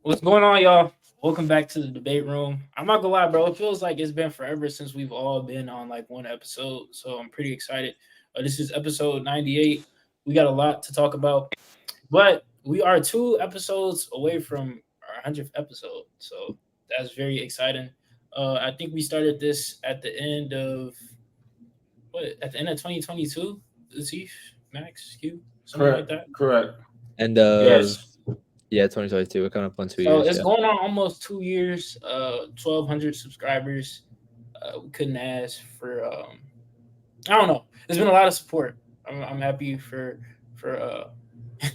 What's going on, y'all? Welcome back to the debate room. I'm not gonna lie, bro. It feels like it's been forever since we've all been on like one episode, so I'm pretty excited. This is episode 98. We got a lot to talk about, but we are two episodes away from our 100th episode, so that's very exciting. I think we started this at the end of at the end of 2022. Latif, Max, Q, something like Correct. that. Correct. And Yes. yeah, 2022. We're coming up on 2 So years. it's Yeah. going on almost 2 years. 1,200 subscribers. We couldn't ask for. I don't know. There's been a lot of support. I'm happy for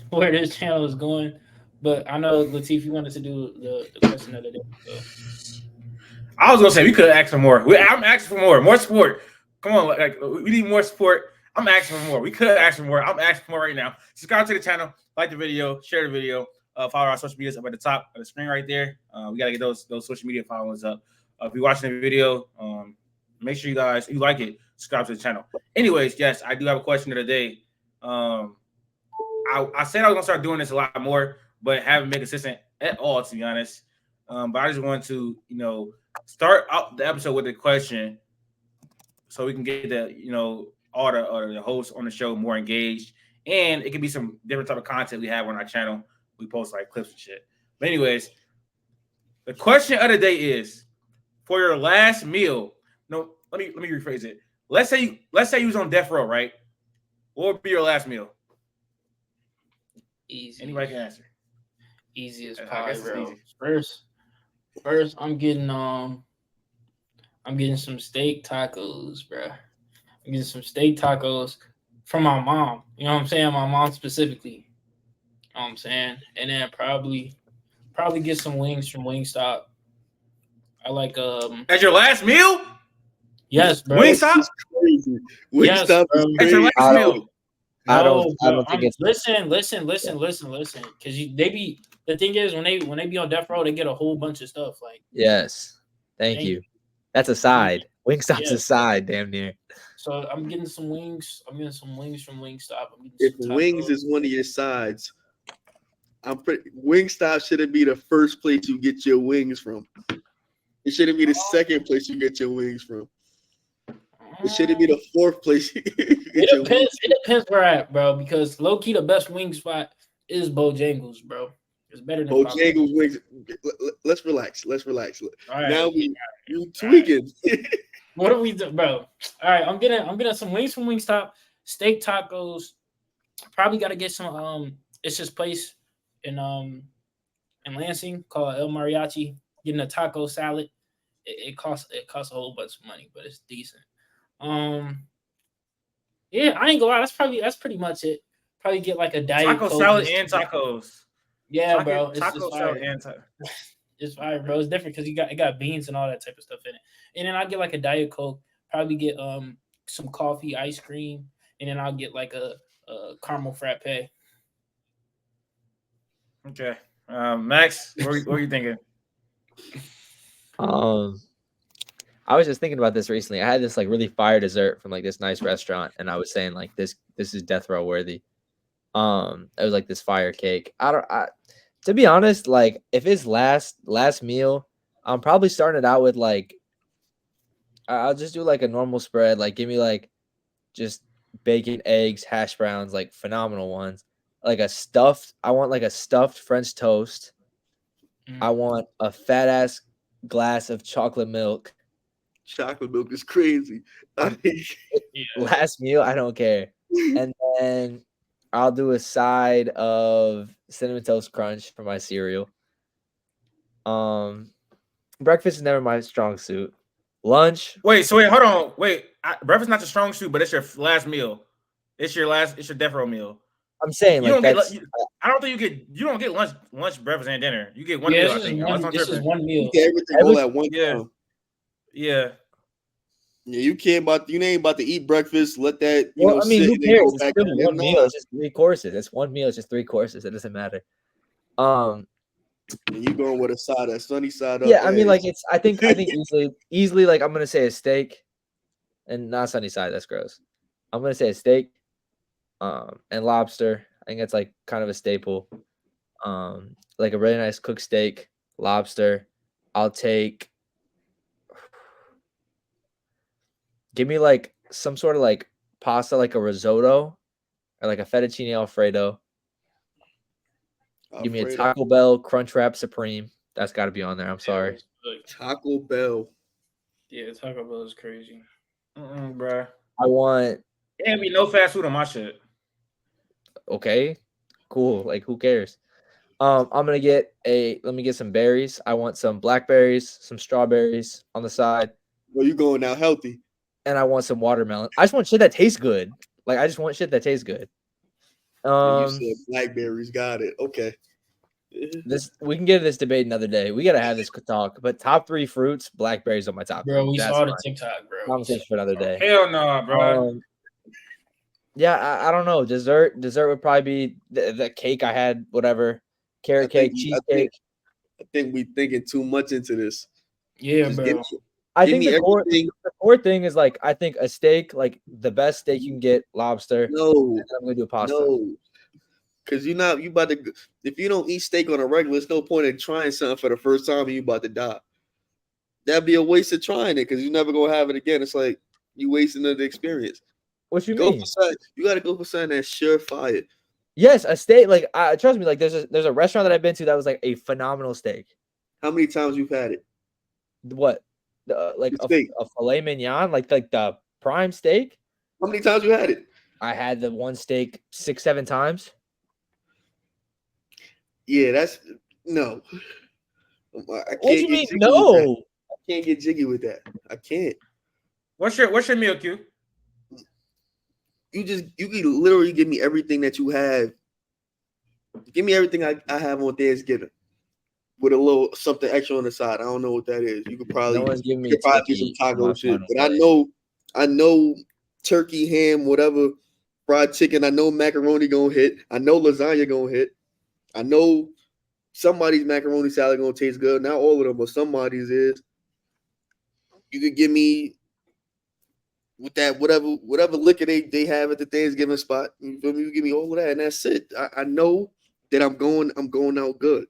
where this channel is going. But I know Latif, you wanted to do the question of the day. So. I was gonna say we could have asked for more. I'm asking for more support. Come on, like we need more support. I'm asking for more. We could have asked for more. I'm asking for more right now. Subscribe to the channel, like the video, share the video, follow our social medias up at the top of the screen right there. We gotta get those social media followers up. If you're watching the video, make sure you guys, if you like it, subscribe to the channel. Anyways, yes, I do have a question of the day. I said I was gonna start doing this a lot more, but haven't been consistent at all, to be honest. But I just want to, start out the episode with a question so we can get the, all the hosts on the show more engaged. And it could be some different type of content we have on our channel. We post like clips and shit. But anyways, the question of the day is for your last meal. No, let me rephrase it. Let's say you was on death row, right? What would be your last meal? Easy. Anybody can answer. Easy as pie, bro. First, I'm getting some steak tacos, bro. I'm getting some steak tacos from my mom. You know what I'm saying? My mom specifically. You know what I'm saying? And then probably get some wings from Wingstop. I like As your last meal? Yes, bro. Wingstop? Crazy. Yes, Wingstop bro. is As your crazy. last meal? I don't think it's listen. Because the thing is when they be on death row, they get a whole bunch of stuff. Like yes. Thank you. That's a side. Wingstop's a side, damn near. So I'm getting some wings. I'm getting some wings from Wingstop. If wings is one of your sides, Wingstop shouldn't be the first place you get your wings from. It shouldn't be the second place you get your wings from. It shouldn't be the fourth place. It depends where I'm at, bro. Because low key, the best wing spot is Bojangles, bro. It's better than Bojangles wings. Let's relax. All right. Now you tweaking. What are we doing, bro? All right, I'm getting some wings from Wingstop, steak tacos. Probably got to get some. It's this place in Lansing called El Mariachi. Getting a taco salad. It costs a whole bunch of money, but it's decent. Yeah, I ain't gonna lie. That's pretty much it. Probably get like a diet Taco Coke salad and tacos. Yeah, bro. Taco salad and tacos. It's fire, bro. It's different because it got beans and all that type of stuff in it. And then I'll get like a Diet Coke. Probably get some coffee, ice cream, and then I'll get like a caramel frappe. Okay, Max, what were you thinking? I was just thinking about this recently. I had this like really fire dessert from like this nice restaurant, and I was saying like this is death row worthy. It was like this fire cake. To be honest, like if it's last meal, I'm probably starting it out with like I'll just do like a normal spread. Like give me like just bacon, eggs, hash browns, like phenomenal ones. Like I want like a stuffed French toast. I want a fat ass glass of chocolate milk. Chocolate milk is crazy. Last meal, I don't care. And then I'll do a side of Cinnamon Toast Crunch for my cereal. Breakfast is never my strong suit. Lunch. Wait, hold on. Breakfast not your strong suit, but it's your last meal. It's your death row meal. I'm saying you like I don't think you don't get lunch, breakfast, and dinner. You get one meal. I think this is one meal. You get everything all at one time. Yeah. You ain't about to eat breakfast. Let that I mean, who cares? It's back still one meal. It's just 3 courses. It's one meal. It's just 3 courses. It doesn't matter. And you going with a side, a sunny side up. Yeah, I mean, like I think easily like I'm gonna say a steak, and not sunny side. That's gross. I'm gonna say a steak, and lobster. I think that's like kind of a staple. like a really nice cooked steak, lobster. I'll take. Give me like some sort of like pasta, like a risotto, or like a fettuccine alfredo. Give me a Taco Bell Crunchwrap Supreme. That's got to be on there. I'm sorry. Taco Bell. Yeah, Taco Bell is crazy. Bruh. I want. Can't be no fast food on my shit. Okay, cool. Like, who cares? I'm gonna get let me get some berries. I want some blackberries, some strawberries on the side. Well, you going now healthy. And I want some watermelon. I just want shit that tastes good. Like, I just want shit that tastes good. You said blackberries. Got it. Okay. We can get to this debate another day. We gotta have this talk. But top 3 fruits, blackberries on my top. Bro, we saw the TikTok, bro. Conversation for another day. Hell no, bro. Yeah, I don't know. Dessert would probably be the cake I had, whatever. Carrot cake, cheesecake. I think we thinking too much into this. Yeah, bro. I think the core thing is like, I think a steak, like the best steak you can get, lobster. No, I'm gonna do a pasta. No, because you about to. If you don't eat steak on a regular, there's no point in trying something for the first time and you about to die. That'd be a waste of trying it because you're never gonna have it again. It's like you wasting the experience. What you mean? You gotta go for something that's surefire. Yes, a steak. Like, trust me. Like, there's a restaurant that I've been to that was like a phenomenal steak. How many times you've had it? What? Like a filet mignon, like the prime steak. How many times you had it? I had the one steak 6-7 times. Yeah, that's no. What do you mean no? I can't get jiggy with that. I can't. What's your meal, Q? You can literally give me everything that you have. Give me everything I have on Thanksgiving with a little something extra on the side. I don't know what that is. You could probably do some taco shit. But I know turkey, ham, whatever, fried chicken. I know macaroni gonna hit. I know lasagna gonna hit. I know somebody's macaroni salad gonna taste good. Not all of them, but somebody's is. You could give me with that whatever liquor they have at the Thanksgiving spot. You feel me? You give me all of that, and that's it. I know that I'm going out good.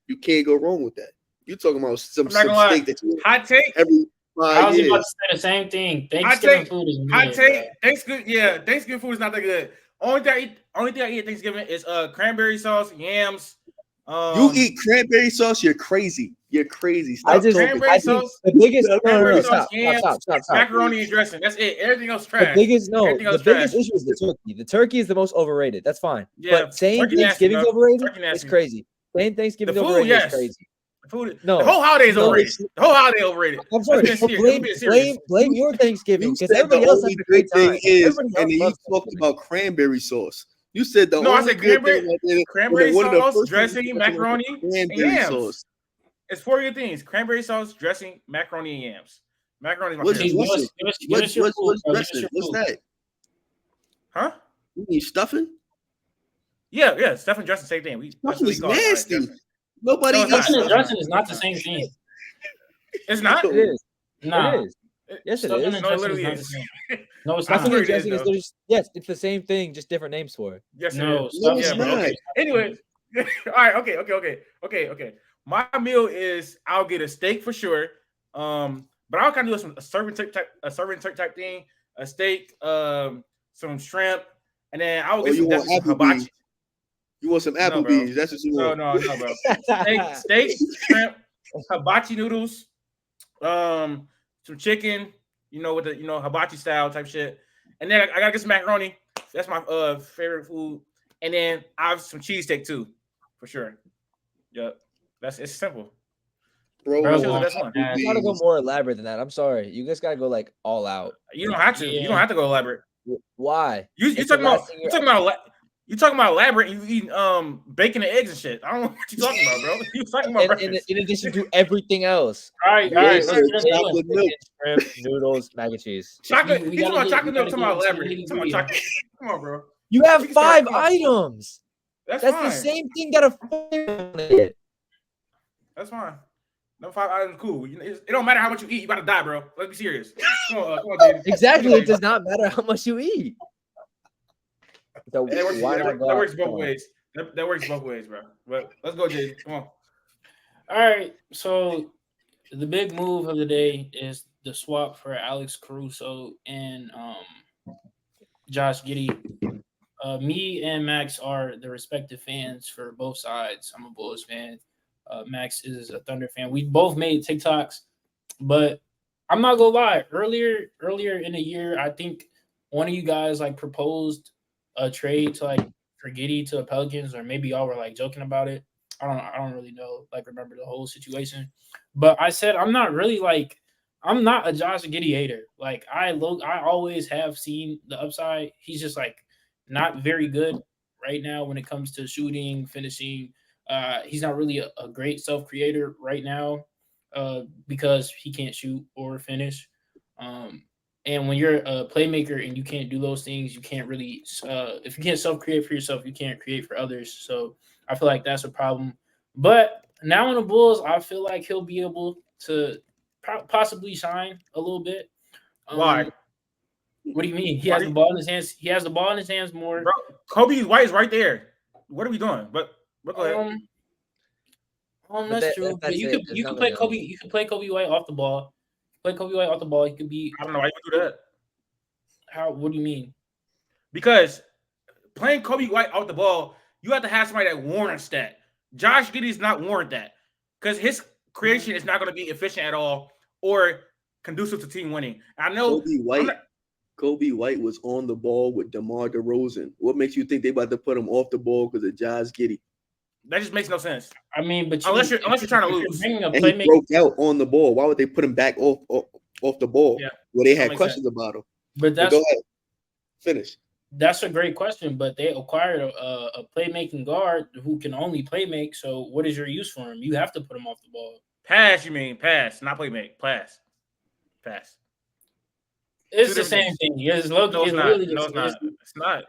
You can't go wrong with that. You're talking about some steak that you hot take every 5 years. I was about to say the same thing. Thanksgiving food is hot take. Thanksgiving food is not that good. Only thing I eat at Thanksgiving is cranberry sauce, yams. You eat cranberry sauce, you're crazy. You're crazy. Cranberry sauce. The biggest stop. Macaroni and dressing. That's it. Everything else trash. The biggest issue is the turkey. The turkey is the most overrated. That's fine. Yeah, but saying Thanksgiving's overrated is crazy. Saying Thanksgiving's overrated is crazy. The whole holiday is overrated. The whole holiday overrated. I'm sorry. Blame your Thanksgiving because everybody else has a great time. And then you talked about cranberry sauce. You said I said cranberry sauce, dressing, macaroni, and yams. Sauce. It's 4 good things: cranberry sauce, dressing, macaroni, and yams. Macaroni is my favorite. What's dressing? What's that? Huh? You need stuffing? Yeah, stuffing, dressing, same thing. Stuffing is nasty. Nobody eats stuffing and dressing is not the same thing. It's not. It is. No. It is. Yes, it is. No, it literally is. No, it's not. Stuffing and dressing is yes, it's the same thing, just different names for it. Yes, no, it's not. Okay. Anyway, all right, okay. My meal is I'll get a steak for sure. But I'll kind of do a serving turkey type thing, a steak, some shrimp, and then I'll get some hibachi. You want some Applebee's? No, that's what you want. No, bro. steak, shrimp, hibachi noodles, some chicken, with the hibachi style type shit, and then I gotta get some macaroni. That's my favorite food, and then I have some cheesesteak too, for sure. Yep, it's simple. Bro, that's one. You gotta go more elaborate than that. I'm sorry, you guys gotta go like all out. You don't have to. Yeah. You don't have to go elaborate. Why? You talking about elaborate? And you eating bacon and eggs and shit. I don't know what you're talking about, bro. You talking about in addition to everything else. All right. Chocolate milk, shrimp, noodles, mac and cheese. Chocolate. You talking about chocolate milk? Talking about elaborate? Talking about chocolate? Come on, bro. You have 5 items. That's fine. The same thing. Got a 5 on it. That's fine. No 5 items, cool. It don't matter how much you eat. You about to die, bro. Let's be serious. Come on, David. Exactly. It does not matter how much you eat. So that works both ways. That works both ways, bro. But let's go, Jay. Come on. All right. So the big move of the day is the swap for Alex Caruso and Josh Giddey. Me and Max are the respective fans for both sides. I'm a Bulls fan. Max is a Thunder fan. We both made TikToks, but I'm not gonna lie. Earlier in the year, I think one of you guys like proposed a trade to like for Giddey to the Pelicans, or maybe y'all were like joking about it. I don't really know, like remember the whole situation. But I said I'm not a Josh Giddey hater. Like I always have seen the upside. He's just like not very good right now when it comes to shooting, finishing. He's not really a great self-creator right now because he can't shoot or finish. And when you're a playmaker and you can't do those things, you can't really, if you can't self-create for yourself, you can't create for others. So I feel like that's a problem. But now in the Bulls, I feel like he'll be able to possibly shine a little bit. Why? What do you mean? He has the ball in his hands. He has the ball in his hands more. Bro, Kobe White is right there. What are we doing? But go ahead. That's true. But you could play Kobe. You could play Kobe White off the ball. Play Kobe White off the ball. He could be. I don't know why you would do that. How? What do you mean? Because playing Kobe White off the ball, you have to have somebody that warrants that. Josh Giddey does not warrant that because his creation is not going to be efficient at all or conducive to team winning. I know Kobe White was on the ball with DeMar DeRozan. What makes you think they about to put him off the ball because of Josh Giddey? That just makes no sense. I mean, but unless you're trying to lose, and he broke out on the ball. Why would they put him back off the ball where they had questions about him? But go ahead, finish. That's a great question, but they acquired a playmaking guard who can only playmake. So what is your use for him? You have to put him off the ball. Pass, you mean pass, not playmake. Pass. It's the same thing. It's not.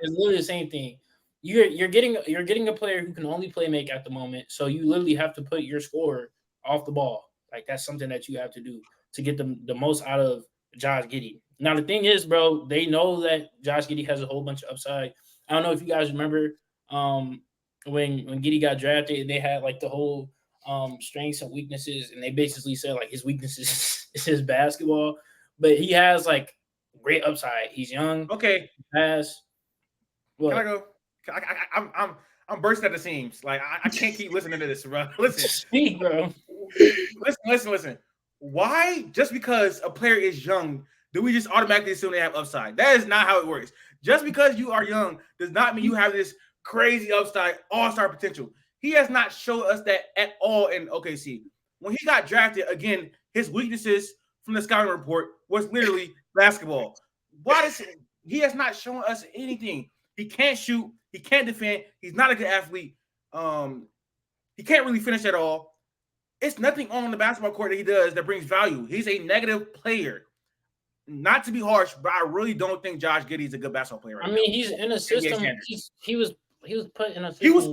It's literally the same thing. You're getting a player who can only play make at the moment. So you literally have to put your scorer off the ball. Like that's something that you have to do to get the most out of Josh Giddey. Now the thing is, bro, they know that Josh Giddey has a whole bunch of upside. I don't know if you guys remember when Giddey got drafted, they had like the whole strengths and weaknesses, and they basically said like his weaknesses is his basketball, but he has like great upside. He's young. Okay. Fast. Can I go? I'm bursting at the seams. Like I can't keep listening to this, bro. Listen, speak, bro. Listen. Why? Just because a player is young, do we just automatically assume they have upside? That is not how it works. Just because you are young does not mean you have this crazy upside, all-star potential. He has not shown us that at all in OKC. When he got drafted, again, his weaknesses from the scouting report was literally basketball. He has not shown us anything? He can't shoot. He can't defend. He's not a good athlete. He can't really finish at all. It's nothing on the basketball court that he does that brings value. He's a negative player. Not to be harsh, but I really don't think Josh Giddey is a good basketball player. I mean, he's in a system. He was put in a system.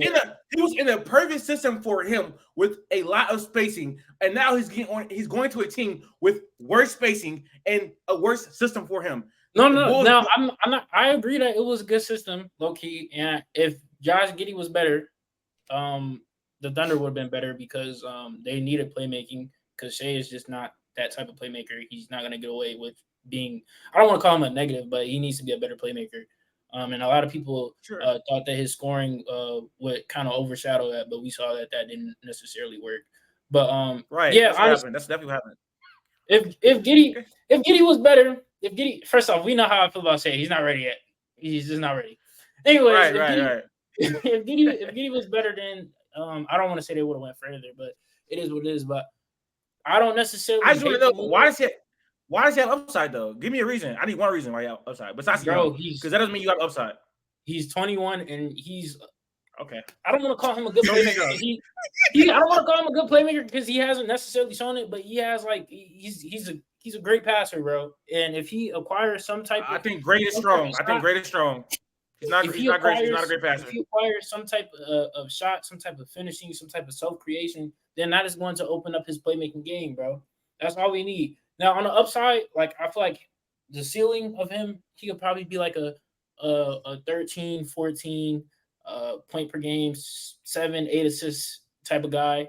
He was in a perfect system for him with a lot of spacing, and now he's going to a team with worse spacing and a worse system for him. No, I'm not. I agree that it was a good system, low key. And if Josh Giddey was better, the Thunder would have been better because they needed playmaking. Because Shea is just not that type of playmaker. He's not going to get away with being. I don't want to call him a negative, but he needs to be a better playmaker. And a lot of people thought that his scoring would kind of overshadow that, but we saw that didn't necessarily work. But yeah, that's definitely what happened. If Giddey was better. First off, we know how I feel about Shea. He's not ready yet. He's just not ready. Anyways, right. If Giddey was better, then I don't want to say they would have went further, but it is what it is. But I don't necessarily. I just want to know why does he have upside though? Give me a reason. I need one reason why you have upside. Besides, because that doesn't mean you have upside. He's 21 and he's okay. I don't want to call him a good playmaker. I don't want to call him a good playmaker because he hasn't necessarily shown it, but he has like he's a great passer, bro. And if he acquires some type of, I think great is strong. He's not great. He's not a great passer. If he acquires some type of shot, some type of finishing, some type of self-creation, then that is going to open up his playmaking game, bro. That's all we need. Now, on the upside, like I feel like the ceiling of him, he could probably be like a 13, 14 point per game, 7, 8 assists type of guy.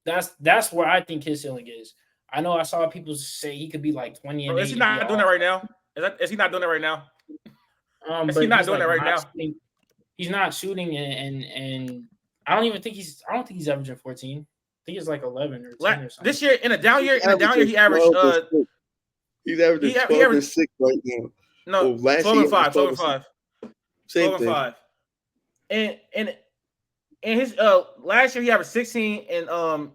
That's where I think his ceiling is. I know I saw people say he could be like 20 and 8. Is he not doing that right now? Is he not doing that right now? Is he not doing that right now? He's not shooting, and I don't think he's averaging 14. I think it's like 11 or 10 or something. This year in a down year, he averaged he's averaging 12 and 6 right now. No, 12 and 5. 12 and 5. Same 12 and 5. And his last year he averaged 16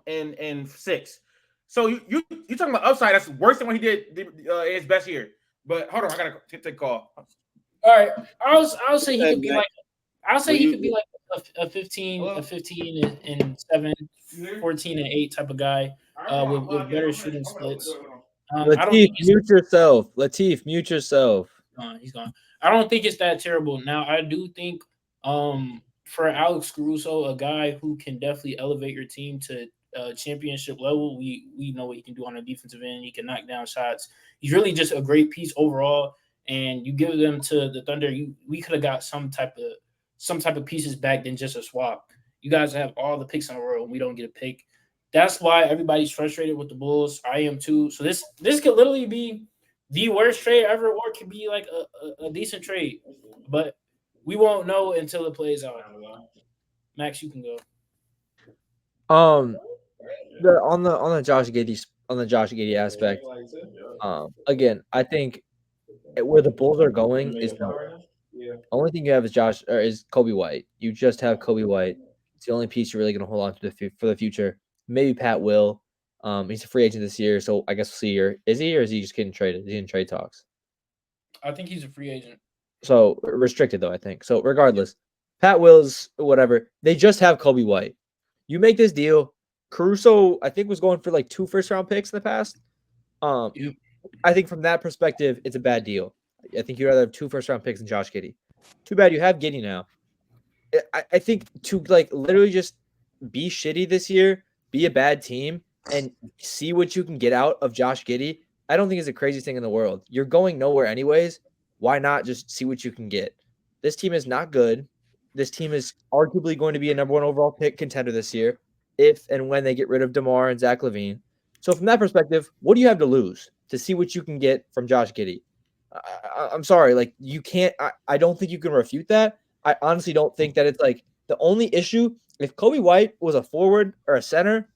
and 6. So you talking about upside? That's worse than what he did in his best year. But hold on, I gotta take a call. All right, I'll say he could be like. I'll say he could be like a 15 and 7, 14 and 8 type of guy with better shooting splits. Latif, mute yourself. He's gone. I don't think it's that terrible. Now, I do think for Alex Caruso, a guy who can definitely elevate your team to championship level, we know what he can do on the defensive end. He can knock down shots. He's really just a great piece overall. And you give them to the Thunder, we could have got some type of pieces back than just a swap. You guys have all the picks in the world, and we don't get a pick. That's why everybody's frustrated with the Bulls. I am too. So this could literally be the worst trade ever, or it could be like a decent trade. But we won't know until it plays out. Max, you can go. On the Josh Giddey aspect. Again, I think where the Bulls are going is nowhere. Only thing you have is Kobe White. You just have Kobe White. It's the only piece you're really going to hold on to for the future. Maybe Pat will. He's a free agent this year, so I guess we'll see here. Is he, or is he just getting traded? Is he in trade talks? I think he's a free agent. So restricted, though, I think. So regardless, Pat Wills, whatever. They just have Kobe White. You make this deal. Caruso, I think, was going for like 2 first-round picks in the past. I think from that perspective, it's a bad deal. I think you'd rather have 2 first-round picks than Josh Giddey. Too bad you have Giddey now. I think to like literally just be shitty this year, be a bad team, and see what you can get out of Josh Giddey, I don't think is the craziest thing in the world. You're going nowhere anyways. Why not just see what you can get? This team is not good. This team is arguably going to be a number 1 overall pick contender this year if and when they get rid of DeMar and Zach LaVine. So from that perspective, what do you have to lose to see what you can get from Josh Giddey? I'm sorry, like you can't. I don't think you can refute that. I honestly don't think that it's like the only issue. If Kobe White was a forward or a center,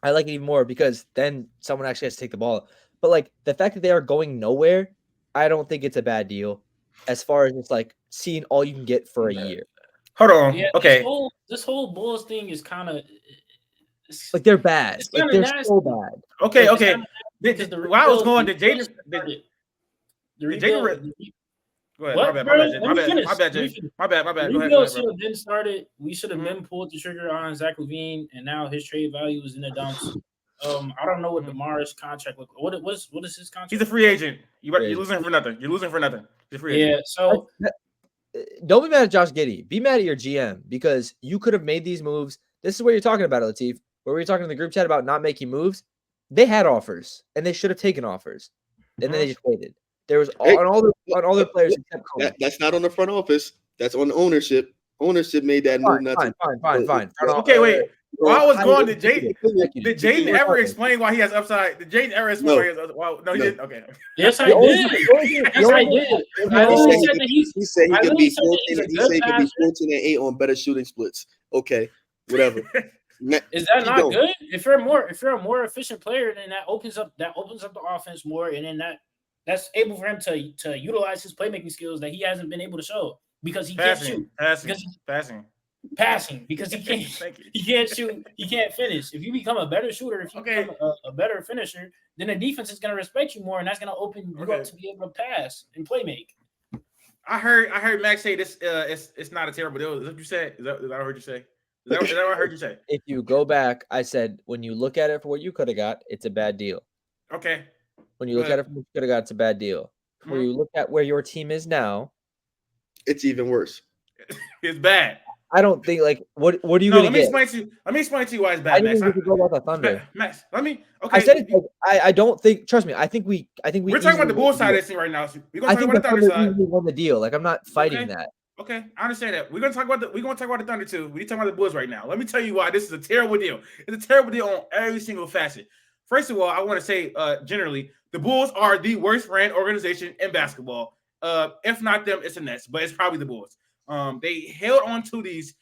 I like it even more because then someone actually has to take the ball. But like the fact that they are going nowhere, I don't think it's a bad deal as far as it's like seeing all you can get for a year. Hold on. Yeah, okay. This whole Bulls thing is kind of like they're bad. Like they're nasty. So bad. Okay. While I was going, did Jaden? Go ahead. What, my bad, Jay. My bad. Go ahead, should have been started. We should have been pulled the trigger on Zach LaVine, and now his trade value is in the dumps. I don't know what DeMar's contract looks like. What is his contract? He's a free agent. You're losing him for nothing. He's a free agent. Yeah. So don't be mad at Josh Giddey. Be mad at your GM because you could have made these moves. This is what you're talking about, Latif. Where we were talking in the group chat about not making moves. They had offers, and they should have taken offers, and then they just waited. There was on all their players except Kobe. That's not on the front office. That's on the ownership. Ownership made that move. Fine. Okay, wait. While I was going, did Jaden ever explain why he has upside? Did Jaden ever explain why he has upside? No, he didn't. Okay. Yes, I did. Yes, I did. He said he could be 14 and 8 on better shooting splits. Okay, whatever. Is that not good? If you're a more efficient player, then that opens up the offense more, and then that's able for him to utilize his playmaking skills that he hasn't been able to show because he can't shoot. Passing because he can't shoot, he can't finish. If you become a better shooter, if you become a better finisher, then the defense is going to respect you more, and that's going to open you up to be able to pass and play make. I heard Max say this. It's not a terrible deal. Is that what you said? Is that what I heard you say? Is that what I heard you say? If you go back, I said when you look at it for what you could have got, it's a bad deal. Okay. When you look at it for what you could have got, it's a bad deal. When you look at where your team is now, it's even worse. It's bad. I don't think what are you going to get? Let me explain to you why it's bad. I didn't even go about the Thunder. Max, okay. I said it. I don't think. Trust me. I think we're talking about the Bulls side of this thing right now. So we're going to talk about the Thunder side. Won the deal. Like I'm not fighting that. Okay, I understand that. We're gonna talk about the Thunder too. We're talking about the Bulls right now. Let me tell you why this is a terrible deal. It's a terrible deal on every single facet. First of all, I want to say generally, the Bulls are the worst ran organization in basketball. If not them, it's the Nets, but it's probably the Bulls. They held on to these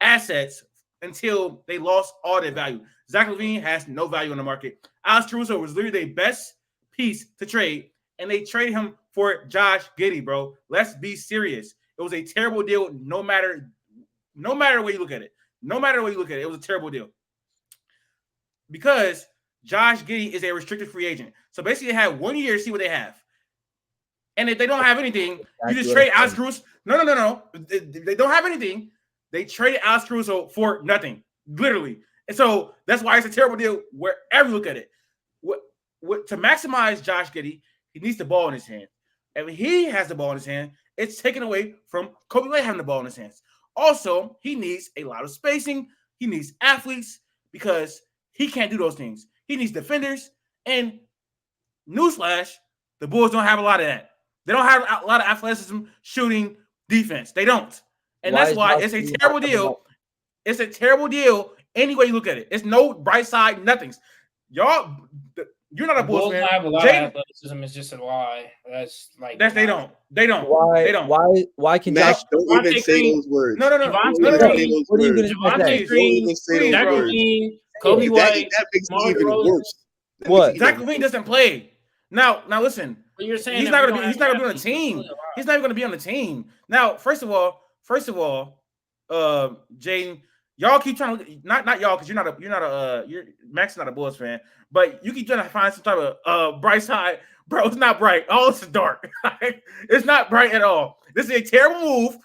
assets until they lost all their value. Zach LaVine has no value in the market. Alex Caruso was literally their best piece to trade, and they traded him for Josh Giddey, bro. Let's be serious. It was a terrible deal, no matter where you look at it. No matter where you look at it, it was a terrible deal. Because Josh Giddey is a restricted free agent. So basically, they have 1 year to see what they have. And if they don't have anything, you just trade Alex Caruso. No. They don't have anything. They traded Alex Caruso for nothing, literally. And so that's why it's a terrible deal wherever you look at it. To maximize Josh Giddey, he needs the ball in his hand. If he has the ball in his hand, it's taken away from Kobe White having the ball in his hands. Also, he needs a lot of spacing. He needs athletes because he can't do those things. He needs defenders. And newsflash, the Bulls don't have a lot of that. They don't have a lot of athleticism, shooting, defense. They don't. And that's why it's a terrible deal. It's a terrible deal any way you look at it. It's no bright side, nothings. Y'all, you're not a Bulls fan. Have a lot of athleticism. It's just a lie. They don't. Why? They don't. Why can Max, Josh? don't even say those words. No. What are you going to say? Zach LaVine, Kobe White, that makes DeMar it even DeRozan. worse. What? Zach LaVine doesn't play. Now listen. But you're saying he's not going to be on the team. He's not even going to be on the team. Now, first of all, Jaden, y'all keep trying to not y'all because you're Max is not a Bulls fan, but you keep trying to find some type of bright side. Bro, it's not bright. Oh, it's dark. It's not bright at all. This is a terrible move.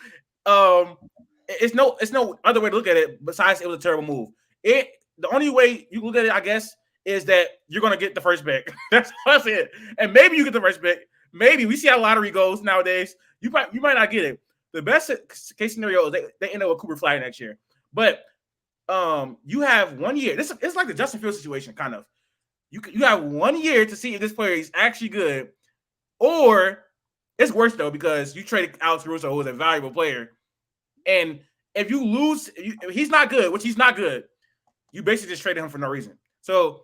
It's no other way to look at it besides it was a terrible move. The only way you look at it, I guess, is that you're going to get the first pick. That's it. And maybe you get the first pick. Maybe. We see how lottery goes nowadays. You might not get it. The best case scenario is they end up with Cooper Flag next year. But you have 1 year. It's like the Justin Fields situation, kind of. You have 1 year to see if this player is actually good. Or it's worse, though, because you traded Alex Caruso, who is a valuable player. And if you lose, if he's not good, which he's not good, you basically just traded him for no reason. So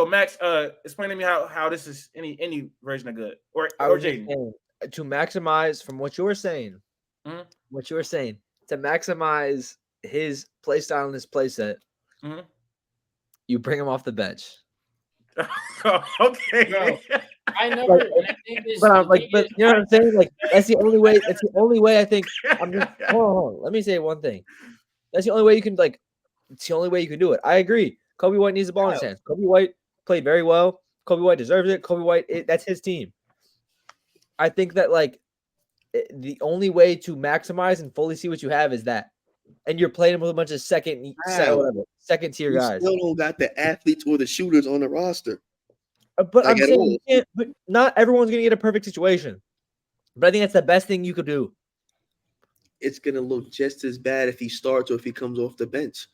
Max, explain to me how this is any version of good or Jaden. To maximize from what you were saying, to maximize his play style and his play set, you bring him off the bench. Okay. Bro, I never. But you know what I'm saying? Like that's the only way. That's the only way I think. Hold on. Let me say one thing. That's the only way you can It's the only way you can do it. I agree. Kobe White needs the ball in his hands. Kobe White played very well. Kobe White deserves it. Kobe White, that's his team. I think that the only way to maximize and fully see what you have is that, and you're playing with a bunch of second tier guys. Still don't got the athletes or the shooters on the roster. But I'm saying you can't. But not everyone's gonna get a perfect situation. But I think that's the best thing you could do. It's gonna look just as bad if he starts or if he comes off the bench.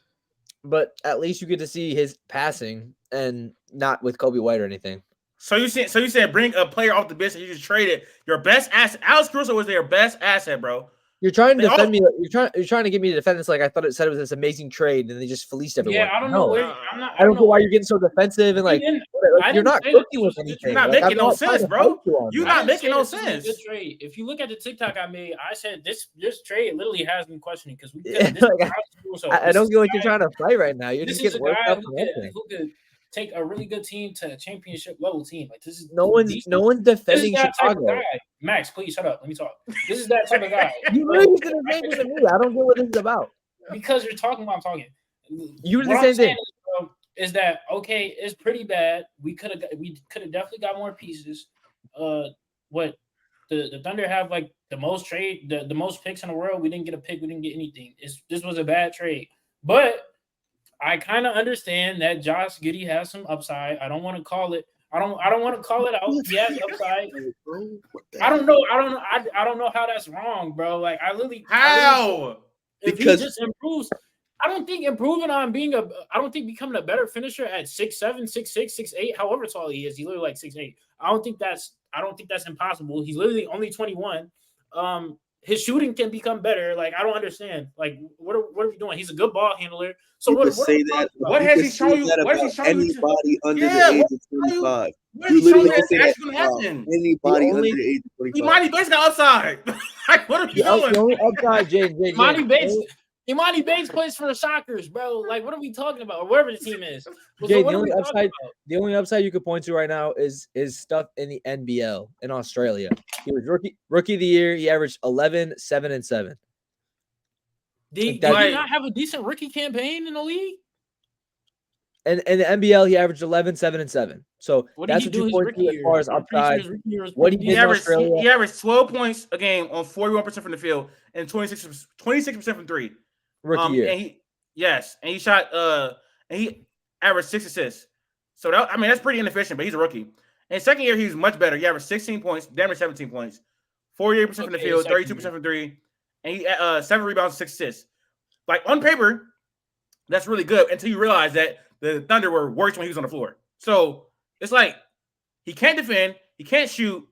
But at least you get to see his passing and not with Kobe White or anything. So you said bring a player off the bench and you just traded your best asset. Alex Caruso was their best asset, bro. You're trying to defend me. You're trying to get me to defend this like I thought it said it was this amazing trade and they just fleeced everyone. Yeah, I don't know. I don't know why you're getting so defensive and you're not cooking with anything. You're not making no sense, bro. You're not making no sense. Good trade. If you look at the TikTok I made, I said this trade literally has me questioning because I don't get what you're trying to fight right now. You're just getting worked up who could take a really good team to a championship level team. Like this is no one's defending Chicago. Max, please shut up. Let me talk. This is that type of guy. You really just gonna say this to me. I don't get what this is about. Because you're talking while I'm talking. You do the same thing. Is that okay? It's pretty bad. We could have definitely got more pieces. What the Thunder have like the most the most picks in the world. We didn't get a pick. We didn't get anything. This was a bad trade. But I kind of understand that Josh Giddey has some upside. I don't want to call it. I don't want to call it out. He has upside. I don't know how that's wrong, bro. Like I literally if he just improves. I don't think improving on I don't think becoming a better finisher at 6'7", 6'6", 6'8", however tall he is, he's literally like 6'8". I don't think that's impossible. He's literally only 21. his shooting can become better. Like, I don't understand. Like, what are we doing? He's a good ball handler. So what say that? What has he shown you? What has he shown you? Anybody under the age of 25. You literally can say that's going to happen. Anybody under the age of 25. Imani Bates got upside. Like, what are you doing? The only upside, Jay. Imani Bates plays for the Shockers, bro. Like, what are we talking about? Or wherever the team is. Jay, the only upside you could point to right now is stuff in the NBL in Australia. He was rookie of the year. He averaged 11, 7, and 7. Did he not have a decent rookie campaign in the league? And in the NBL, he averaged 11, 7, and 7. So that's what you point to as far as upside. What he averaged 12 points a game on 41% from the field and 26% from three. Rookie year. And he shot and he averaged 6 assists. So that's pretty inefficient, but he's a rookie. And second year, he was much better. He averaged 16 points, damaged 17 points, 48% from the field, 32% from three, and he 7 rebounds, 6 assists. Like, on paper, that's really good until you realize that the Thunder were worse when he was on the floor. So it's like he can't defend, he can't shoot.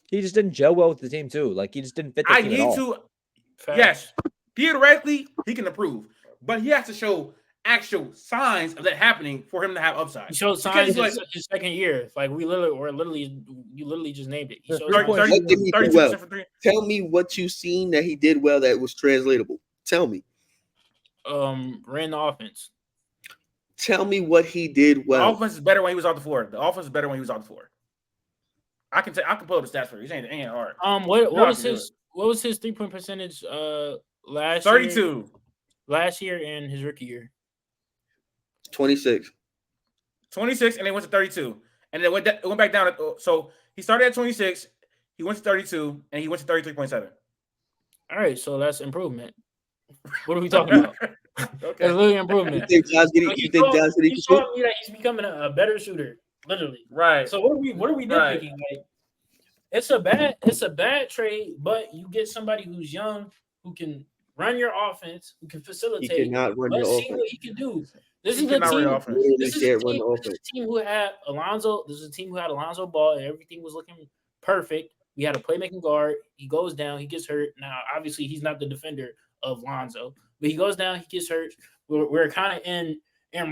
He just didn't gel well with the team too. Like, he just didn't fit the team at all. Yes, theoretically he can improve, but he has to show actual signs of that happening for him to have upside. He showed signs in his second year. Like, you literally just named it. He showed 32% for three. Tell me what you seen that he did well that was translatable. Tell me. Ran the offense. Tell me what he did well. The offense is better when he was off the floor. I can pull up the stats for you. It ain't hard. What was his 3-point percentage last 32. year? Last year and his rookie year. 26, and then went to 32. And then it went back down. So he started at 26, he went to 32, and he went to 33.7. All right, so that's improvement. What are we talking about? Okay. That's literally improvement. You think Josh Giddey he's showing me that he's becoming a better shooter, literally. Right. So what are we nitpicking? Like, it's a bad trade, but you get somebody who's young, who can run your offense, who can facilitate. He cannot run your offense. See what he can do. This is a team who had Alonzo. This is a team who had Alonzo Ball, and everything was looking perfect. We had a playmaking guard. He goes down. He gets hurt. Now, obviously, he's not the defender of Lonzo, but he goes down. He gets hurt. We're kind of in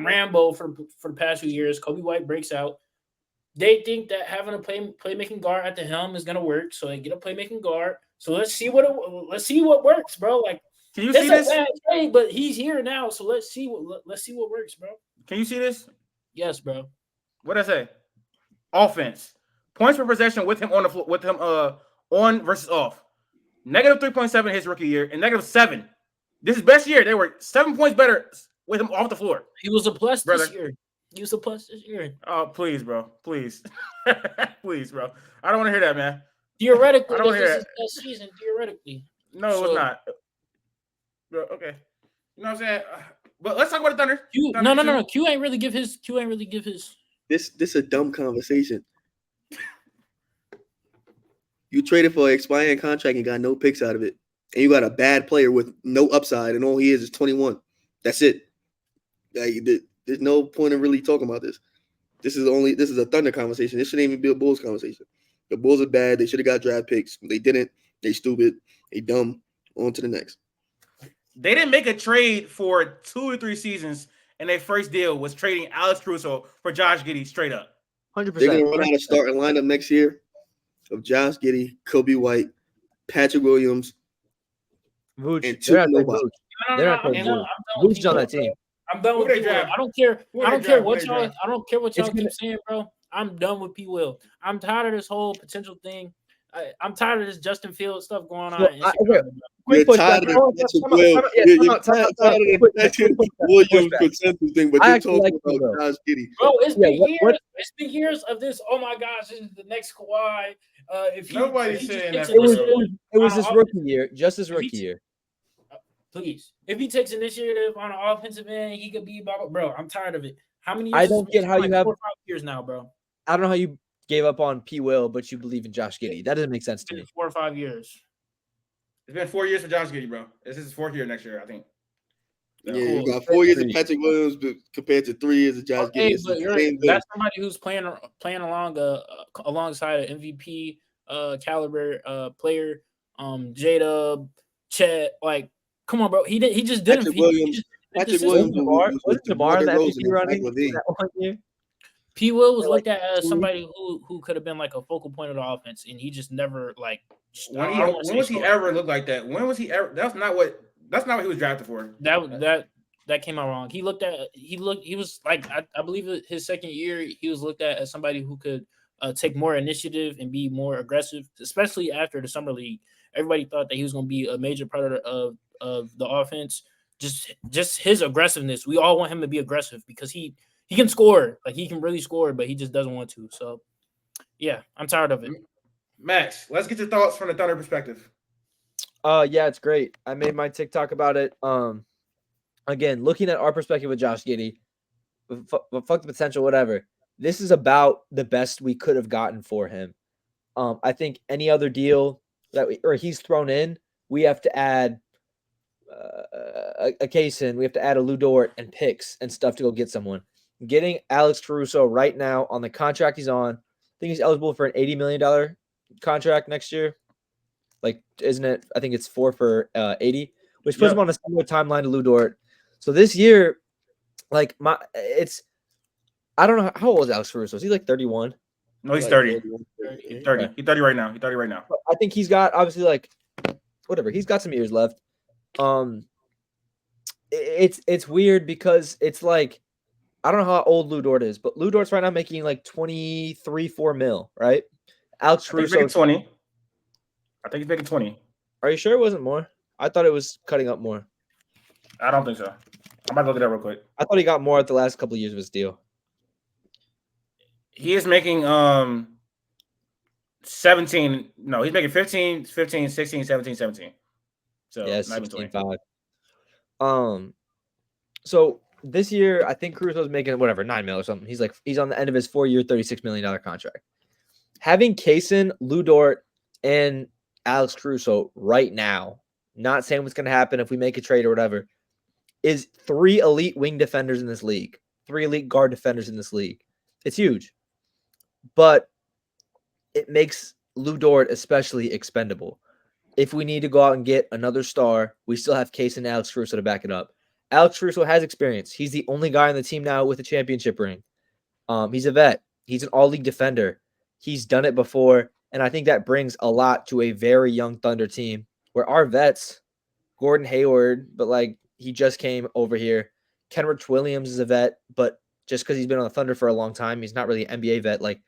Rambo for the past few years. Kobe White breaks out. They think that having a playmaking guard at the helm is gonna work, so they get a playmaking guard. So let's see what works, bro. Like, can you see this? Bad trade, but he's here now, so let's see what works, bro. Can you see this? Yes, bro. What'd I say? Offense. Points per possession with him on the floor, with him on versus off. Negative 3.7 his rookie year and negative 7. This is best year. They were 7 points better with him off the floor. He was a plus this year. Oh, please, bro. Please. Please, bro. I don't want to hear that, man. Theoretically, this is his best season. Theoretically. No, it's not. Bro, okay. You know what I'm saying? But let's talk about the Thunder. No. Q ain't really give his. This a dumb conversation. You traded for an expiring contract and got no picks out of it. And you got a bad player with no upside, and all he is 21. That's it. There's no point in really talking about this. This is a Thunder conversation. This shouldn't even be a Bulls conversation. The Bulls are bad. They should have got draft picks. They didn't. They stupid. They dumb. On to the next. They didn't make a trade for 2 or 3 seasons, and their first deal was trading Alex Caruso for Josh Giddey straight up. 100%. They're going to run out a starting lineup next year of Josh Giddey, Kobe White, Patrick Williams, Vooch. And two nobody. They're not playing Vooch on that team. I'm done with P. Will. I don't care what y'all keep saying, bro. I'm done with P. Will. I'm tired of this whole potential thing. I'm tired of this Justin Fields stuff going on. You're tired of the Patrick Williams consensus thing, but you're talking about Josh Giddey. Bro, it's been years of this. Oh my gosh, this is the next Kawhi. Nobody's saying that. It was his rookie year, just his rookie year. Please, if he takes initiative on an offensive end, he could be bro. I'm tired of it. How many years? I don't get how you have 4 or 5 years now, bro. I don't know how you gave up on P. Will, but you believe in Josh Giddey. That doesn't make sense to me. 4 or 5 years. It's been 4 years for Josh Giddey, bro. This is his 4th year next year, I think. Yeah, you got 4 years of Patrick Williams compared to 3 years of Josh Giddey. But that's somebody who's playing alongside an MVP caliber player Jada, Chet. Like, come on, bro. He just didn't. Patrick Williams. Patrick Williams was DeMar in the MVP running that 1 year. P. Will was looked at as somebody who could have been like a focal point of the offense, and he just never like. When was he ever look like that? When was he ever? That's not what he was drafted for. That came out wrong. He was like I believe his second year he was looked at as somebody who could take more initiative and be more aggressive, especially after the summer league. Everybody thought that he was going to be a major part of the offense. Just his aggressiveness. We all want him to be aggressive because he can score. Like, he can really score, but he just doesn't want to. So, yeah, I'm tired of it. Max, let's get your thoughts from the Thunder perspective. Yeah, it's great. I made my TikTok about it. Again, looking at our perspective with Josh Giddey, fuck the potential, whatever. This is about the best we could have gotten for him. I think any other deal he's thrown in, we have to add a case in. We have to add a Lou Dort and picks and stuff to go get someone. Getting Alex Caruso right now on the contract he's on, I think he's eligible for an $80 million contract next year. Like, isn't it? I think it's 4 for 80, which puts him on a similar timeline to Lou Dort. So this year, like, I don't know how old is Alex Caruso. Is he like 31? No, he's 30. He's 30. He's 30 right now. I think he's got obviously like whatever. He's got some years left. It's weird because it's like I don't know how old Lou Dort is, but Lou Dort's right now making like 23-4 mil, right? Alex Caruso 20. I think he's making 20. Are you sure it wasn't more? I thought it was cutting up more. I don't think so. I'm about to look it up real quick. I thought he got more at the last couple of years of his deal. He is making 17. No, he's making 15, 16, 17. So yeah, 16-5. So this year, I think Caruso's making whatever, 9 mil or something. He's on the end of his 4-year, $36 million contract. Having Kaysen, Lou Dort, and Alex Caruso right now, not saying what's going to happen if we make a trade or whatever, is 3 elite wing defenders in this league, 3 elite guard defenders in this league. It's huge. But it makes Lou Dort especially expendable. If we need to go out and get another star, we still have Case and Alex Caruso to back it up. Alex Caruso has experience. He's the only guy on the team now with a championship ring. He's a vet. He's an all-league defender. He's done it before, and I think that brings a lot to a very young Thunder team where our vets, Gordon Hayward, but like he just came over here. Kenrich Williams is a vet, but just because he's been on the Thunder for a long time, he's not really an NBA vet. Like,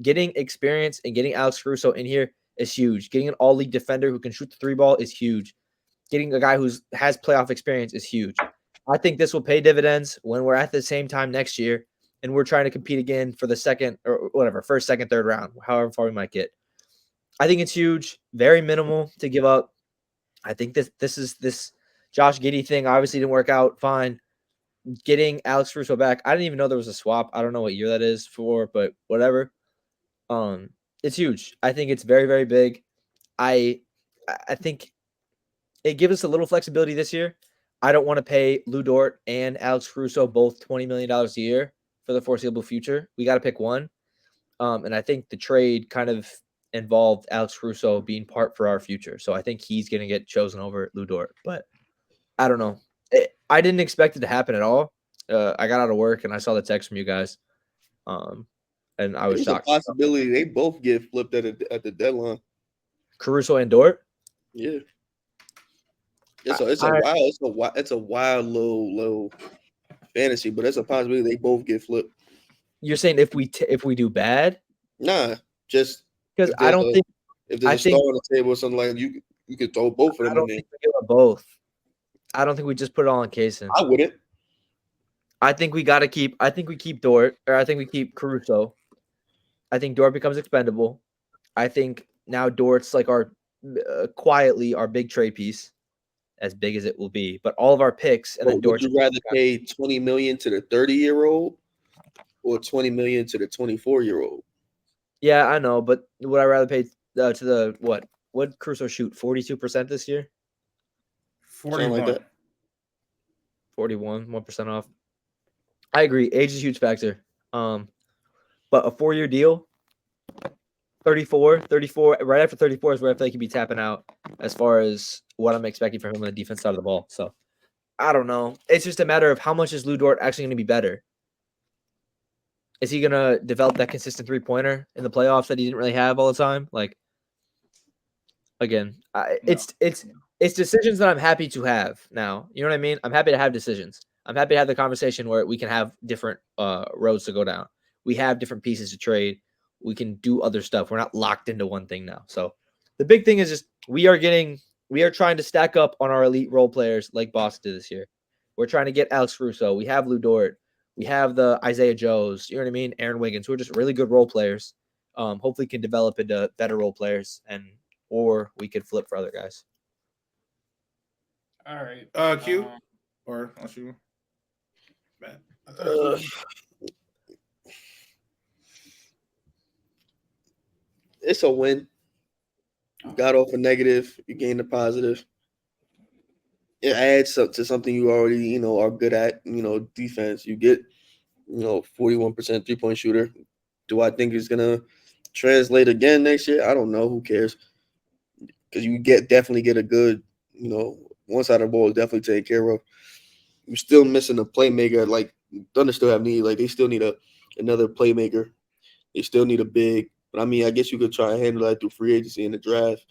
getting experience and getting Alex Caruso in here is huge. Getting an all-league defender who can shoot the 3-ball is huge. Getting a guy who has playoff experience is huge. I think this will pay dividends when we're at the same time next year and we're trying to compete again for the second or whatever, first, second, third round, however far we might get. I think it's huge, very minimal to give up. I think this Josh Giddey thing obviously didn't work out fine. Getting Alex Caruso back, I didn't even know there was a swap. I don't know what year that is for, but whatever. It's huge. I think it's very, very big. I think it gives us a little flexibility this year. I don't want to pay Lou Dort and Alex Caruso both $20 million a year for the foreseeable future. We got to pick one. And I think the trade kind of involved Alex Caruso being part for our future. So I think he's going to get chosen over Lou Dort. But I don't know. I didn't expect it to happen at all. I got out of work and I saw the text from you guys. And I was shocked. There's a possibility they both get flipped at the deadline. Caruso and Dort? Yeah. It's a wild little fantasy, but it's a possibility they both get flipped. You're saying if we do bad? Nah, just because I don't think if there's a star on the table or something like that, you could throw both of them. I don't think we give up both. I don't think we just put it all on Kaysen. I wouldn't. I think we got to keep. I think we keep Dort, or I think we keep Caruso. I think Dort becomes expendable. I think now Dort's like our quietly our big trade piece, as big as it will be. But all of our picks and then Dort. Would you rather pay $20 million to the 30-year-old or $20 million to the 24-year-old? Yeah, I know, but would I rather pay to the what? What Caruso shoot 42% this year? 41. Like that. 41, 1% off. I agree. Age is a huge factor. But a 4-year deal, 34, right after 34 is where I feel like he'd be tapping out as far as what I'm expecting from him on the defense side of the ball. So I don't know. It's just a matter of how much is Lu Dort actually going to be better. Is he going to develop that consistent three-pointer in the playoffs that he didn't really have all the time? Like, again, it's decisions that I'm happy to have now. You know what I mean? I'm happy to have decisions. I'm happy to have the conversation where we can have different roads to go down. We have different pieces to trade. We can do other stuff. We're not locked into one thing now. So the big thing is just we are trying to stack up on our elite role players like Boston did this year. We're trying to get Alex Caruso. We have Lu Dort. We have the Isaiah Joes. You know what I mean? Aaron Wiggins, who are just really good role players. Hopefully can develop into better role players, or we could flip for other guys. All right. Q or I'll shoot. Bad. It's a win. You got off a negative, you gained a positive. It adds up to something you already, are good at, defense. You get, 41% 3-point shooter. Do I think it's gonna translate again next year? I don't know. Who cares? Because you definitely get a good, one side of the ball is definitely taken care of. You're still missing a playmaker. Like Thunder still have need. Like they still need another playmaker. They still need a big. But I mean, I guess you could try and handle that through free agency in the draft.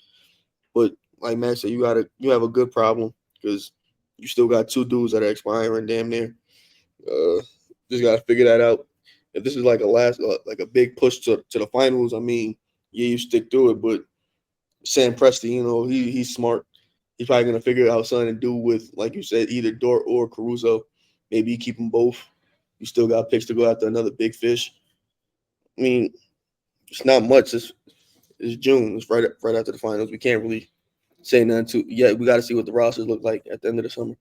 But like Max said, you have a good problem because you still got 2 dudes that are expiring damn near. Just gotta figure that out. If this is like a big push to the finals, I mean, yeah, you stick through it. But Sam Presti, he's smart. He's probably gonna figure out something to do with, like you said, either Dort or Caruso. Maybe you keep them both. You still got picks to go after another big fish. I mean, it's not much. It's June. It's right after the finals. We can't really say nothing yet. We got to see what the rosters look like at the end of the summer.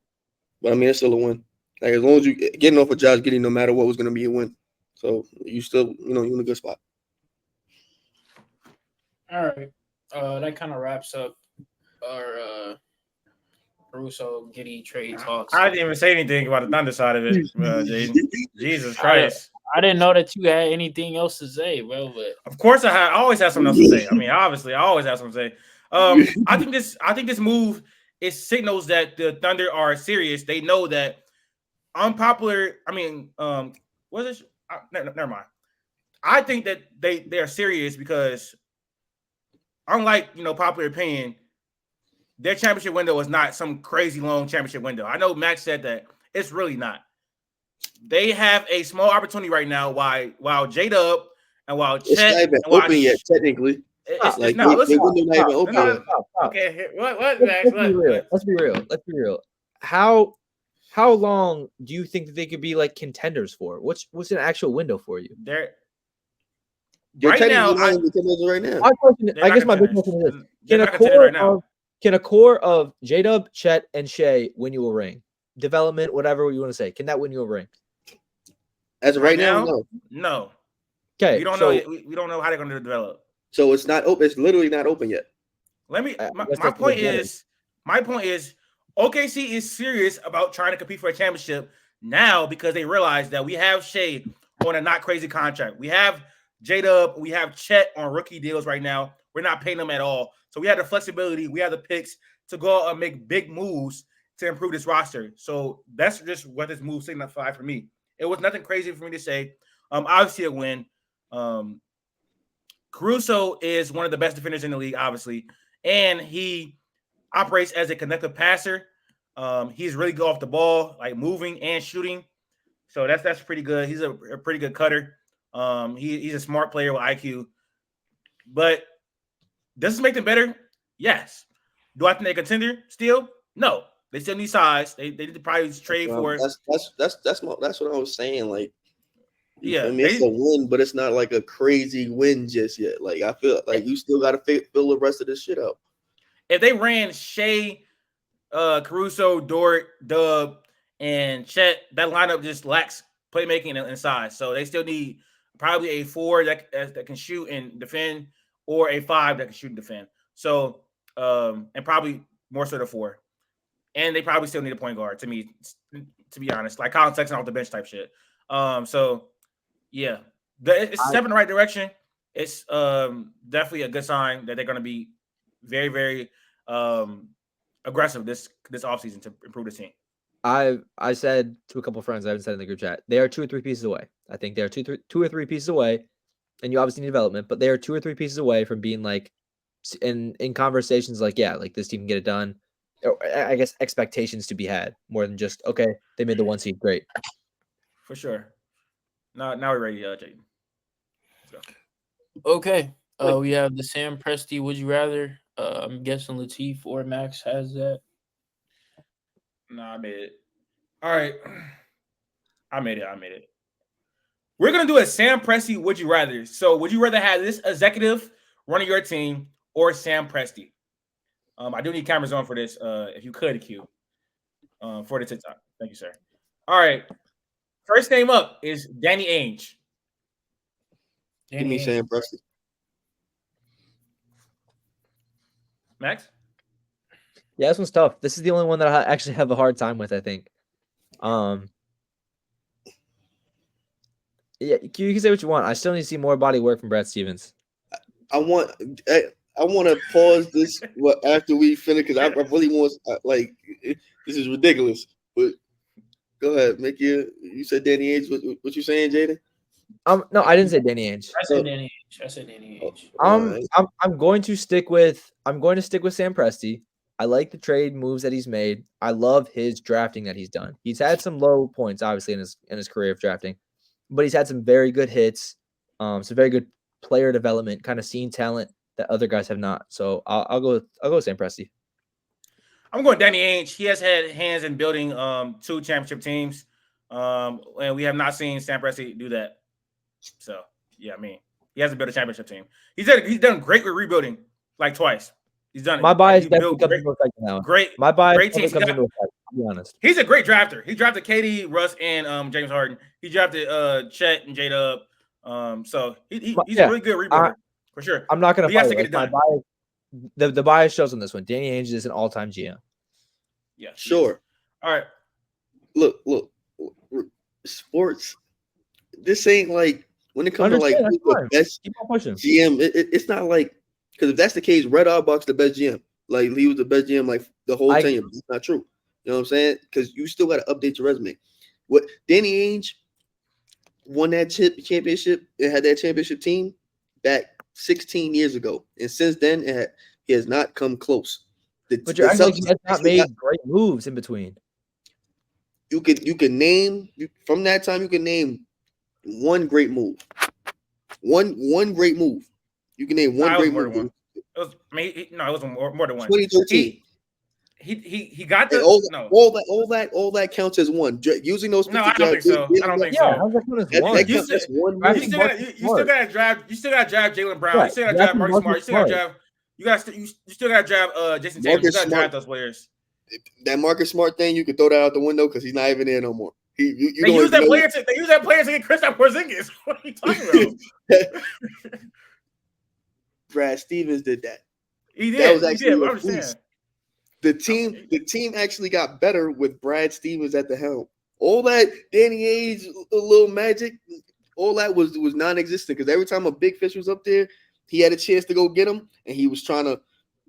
But I mean, it's still a win. Like as long as you getting off of Josh Giddey, no matter what, was going to be a win. So you still, you're in a good spot. All right. That kind of wraps up our Caruso Giddey trade talks. I didn't even say anything about the Thunder side of it, Jaden. Jesus Christ. I didn't know that you had anything else to say, bro. But of course, I always have something else to say. I mean, obviously, I always have something to say. I think this move signals that the Thunder are serious. They know that unpopular. I mean, what is it? Never mind. I think that they are serious because, unlike popular opinion, their championship window is not some crazy long championship window. I know Max said that. It's really not. They have a small opportunity right now while J-Dub and while Chet. It's not even open yet, technically. It's not. They wouldn't even open yet. Okay, what, Max? Let's be real. How long do you think that they could be like contenders for? What's an actual window for you? They're right now. Right now. My question, I guess my big question is: Can a core of J-Dub, Chet, and Shea win you a ring? Development, whatever you want to say, can that win you a ring? As of right now, no. Okay, we don't know. We don't know how they're going to develop. So it's not open. It's literally not open yet. Let me. My point is, OKC is serious about trying to compete for a championship now because they realize that we have Shea on a not crazy contract. We have J-Dub, we have Chet on rookie deals right now. We're not paying them at all. So we have the flexibility, we have the picks to go out and make big moves to improve this roster. So that's just what this move signified for me. It was nothing crazy for me to say. Obviously a win. Caruso is one of the best defenders in the league, obviously, and he operates as a connective passer. He's really good off the ball, like moving and shooting. So that's pretty good. He's a pretty good cutter. He's a smart player with IQ. But does this make them better? Yes. Do I think they're a contender still? No. They still need size. They need to probably trade for it. That's what I was saying. Like, yeah, it's a win, but it's not like a crazy win just yet. Like, I feel like you still got to fill the rest of this shit out. If they ran Shea, Caruso, Dort, Dub, and Chet, that lineup just lacks playmaking and size. So they still need probably a 4 that can shoot and defend, or a 5 that can shoot and defend. So, and probably more so the 4. And they probably still need a point guard, to me, to be honest, like Colin Sexton off the bench type shit. So, yeah, it's a step in the right direction. it's definitely a good sign that they're going to be very, very aggressive this offseason to improve the team. I said to a couple of friends, I haven't said in the group chat, they are 2 or 3 pieces away. I think they are 2 or 3 pieces away, and you obviously need development, but they are 2 or 3 pieces away from being like in conversations like, yeah, like this team can get it done. Or I guess expectations to be had more than just, okay, they made the 1 seed, great. For sure. Now we're ready, Jaden. Let's go. Okay. We have the Sam Presti Would You Rather. I'm guessing Latif or Max has that. No, I made it. All right. I made it. We're going to do a Sam Presti Would You Rather. So would you rather have this executive running your team or Sam Presti? I do need cameras on for this. If you could, Q, for the TikTok. Thank you, sir. All right. First name up is Danny Ainge. Give me Sam Presti. Max? Yeah, this one's tough. This is the only one that I actually have a hard time with, I think. Yeah, you can say what you want. I still need to see more body work from Brad Stevens. I want to pause this after we finish because I really want this is ridiculous. But go ahead, you said Danny Ainge. What you saying, Jaden? No, I didn't say Danny Ainge. I said Danny Ainge. I'm going to stick with Sam Presti. I like the trade moves that he's made. I love his drafting that he's done. He's had some low points, obviously, in his career of drafting, but he's had some very good hits, some very good player development, kind of seen talent that other guys have not. So I'll go with Sam Presti. I'm going Danny Ainge. He has had hands in building 2 championship teams, and we have not seen Sam Presti do that. So yeah, I mean, he hasn't built a championship team. He's done great with rebuilding, like twice. He's done it. My bias definitely comes into effect now. My bias great teams. Comes into effect. I'll be honest. He's a great drafter. He drafted KD, Russ, and James Harden. He drafted Chet and J-Dub. So he's a really good rebounder for sure. I'm not going to fight it. My bias, the bias shows on this one. Danny Ainge is an all-time GM. Yeah, sure. All right. Look, sports. This ain't like when it comes to like the best GM. It's not like. Because if that's the case, Red Auerbach's the best GM. Like, he was the best GM, like, the whole time. It's not true. You know what I'm saying? Because you still got to update your resume. What Danny Ainge won that championship, it had that championship team back 16 years ago. And since then, he has not come close. But you're acting like he has not made great moves in between. You can name, from that time, you can name one great move. One great move. You can name one great move. It was more than one. 2013. He got the all that counts as one. Using those. No, I don't think so. I don't think so. How's that count as one? You still got to draft. You still got to draft Jaylen Brown. Right. You still got to draft Marcus Smart. You still got to draft. You still got to draft Jason Tatum. You got to draft those players. That Marcus Smart thing, you could throw that out the window because he's not even there no more. They use that player to get Kristaps Porzingis. What are you talking about? Brad Stevens did that. He did. That was actually I understand. The team actually got better with Brad Stevens at the helm. All that Danny Ainge, a little magic, all that was non-existent because every time a big fish was up there, he had a chance to go get him, and he was trying to.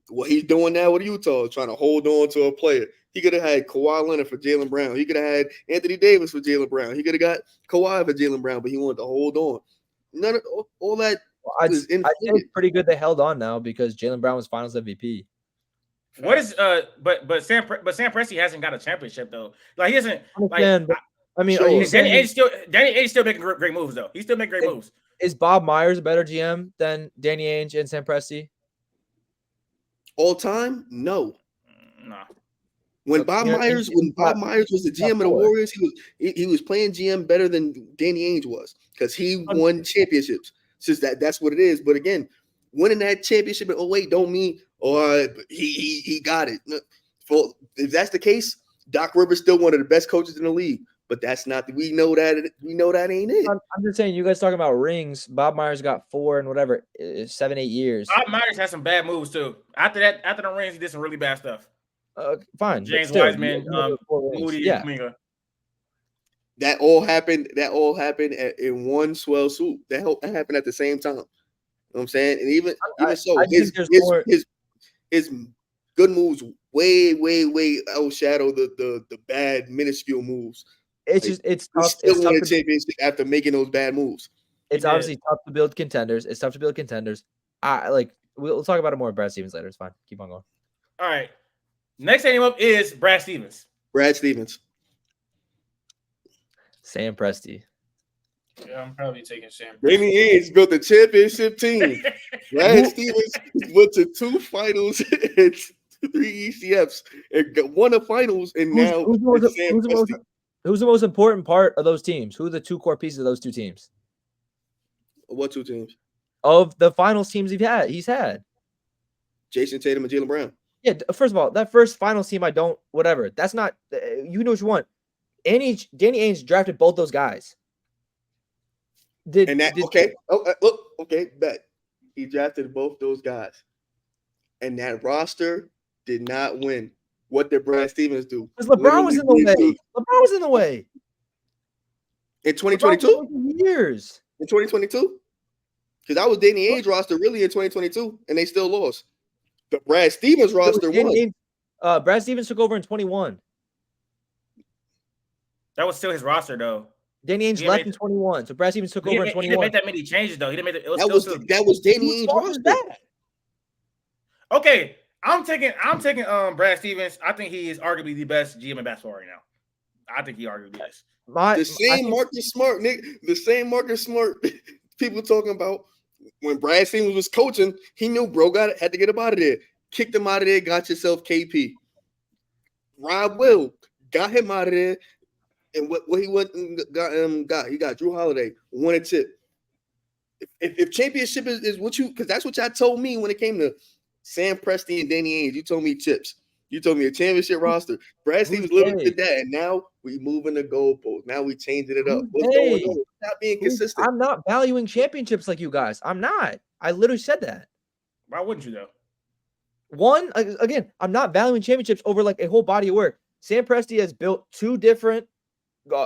What he's doing now with Utah, trying to hold on to a player. He could have had Kawhi Leonard for Jaylen Brown. He could have had Anthony Davis for Jaylen Brown. He could have got Kawhi for Jaylen Brown, but he wanted to hold on. None of all that. I think it's pretty good they held on now because Jaylen Brown was Finals MVP. What is but Sam Presti hasn't got a championship though. Like he hasn't. Danny Ainge still making great moves though. He's still making great moves. Is Bob Myers a better GM than Danny Ainge and Sam Presti? All time? No. Nah. When Bob Myers was the GM of the Warriors, he was playing GM better than Danny Ainge was because he won championships. Since that's what it is. But again, winning that championship in 2008 don't mean he got it. If that's the case, Doc Rivers still one of the best coaches in the league. But that's not. We know that ain't it. I'm just saying, you guys talking about rings. Bob Myers got 4 and whatever 7-8 years. Bob Myers had some bad moves too. After the rings, he did some really bad stuff. Fine. James Wiseman, Moody, Kuminga. That all happened in one swell swoop. That happened at the same time. what I'm saying? And even so, I his good moves way outshadow the bad minuscule moves. It's tough. Still won a championship after making those bad moves. It's obviously tough to build contenders. We'll talk about it more with Brad Stevens later. It's fine. Keep on going. All right. Next name up is Brad Stevens. Sam Presti. Yeah, I'm probably taking Sam. Danny Ainge built a championship team. Brad Stevens went to 2 finals and 3 ECFs and won the finals. And who's the most important part of those teams? Who are the 2 core pieces of those 2 teams? What 2 teams? Of the finals teams he's had. Jason Tatum and Jaylen Brown. Yeah, first of all, that first finals team, that's not, you know what you want. Danny Ainge drafted both those guys. Okay, bet. He drafted both those guys. And that roster did not win. What did Brad Stevens do? Because LeBron was in the way. In 2022? Years. In 2022? Because that was Danny Ainge roster really in 2022, and they still lost. The Brad Stevens roster won. Brad Stevens took over in 21. That was still his roster, though. Danny Ainge left in 21, so Brad Stevens took over in 21. He didn't make that many changes, though. He didn't make it. That was Danny Ainge roster. Okay, I'm taking Brad Stevens. I think he is arguably the best GM in basketball right now. I think he arguably is. The same Marcus Smart, Nick. The same Marcus Smart people talking about when Brad Stevens was coaching, he knew bro had to get him out of there. Kicked him out of there, got yourself KP. Rob Will got him out of there. And what he went and got, he got Drew Holiday, won a chip. If championship is what you, because that's what y'all told me when it came to Sam Presti and Danny Ainge. You told me chips. You told me a championship roster. Brad Stevens literally did that, and now we moving the goalposts. Now we changing it up. What's going on? Not being consistent. I'm not valuing championships like you guys. I'm not. I literally said that. Why wouldn't you though? One, again, I'm not valuing championships over like a whole body of work. Sam Presti has built 2 different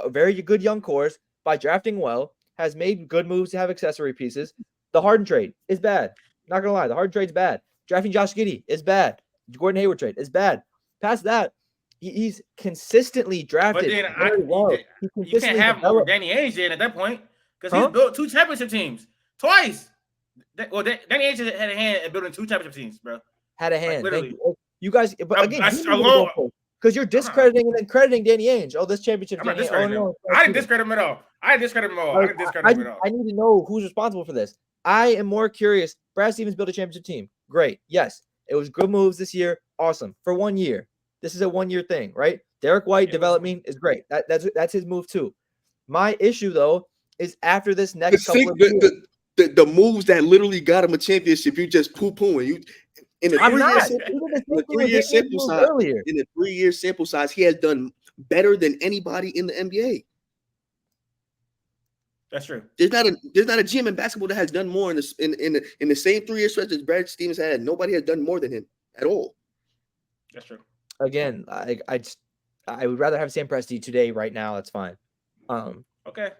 very good young cores by drafting well, has made good moves to have accessory pieces. The Harden trade is bad. Not going to lie. The Harden trade's bad. Drafting Josh Giddey is bad. Gordon Hayward trade is bad. Past that, he's consistently drafted very well. You can't have Danny Ainge then at that point because he's built 2 championship teams twice. Danny Ainge had a hand in building 2 championship teams, bro. Had a hand. Literally. You guys, but again, because you're discrediting and then crediting Danny Ainge. Oh, this championship. I'm not discrediting him. I didn't discredit him at all. I need to know who's responsible for this. I am more curious. Brad Stevens built a championship team. Great. Yes. It was good moves this year. Awesome. For 1 year. This is a 1 year thing, right? Derek White development is great. That's his move too. My issue though is after this next couple of years, the moves that literally got him a championship, you just poo-pooing. In a 3-year sample size, he has done better than anybody in the NBA. That's true. There's not a GM in basketball that has done more in the same 3-year stretch as Brad Stevens had. Nobody has done more than him at all. That's true. Again, I would rather have Sam Presti today, right now. That's fine. Okay.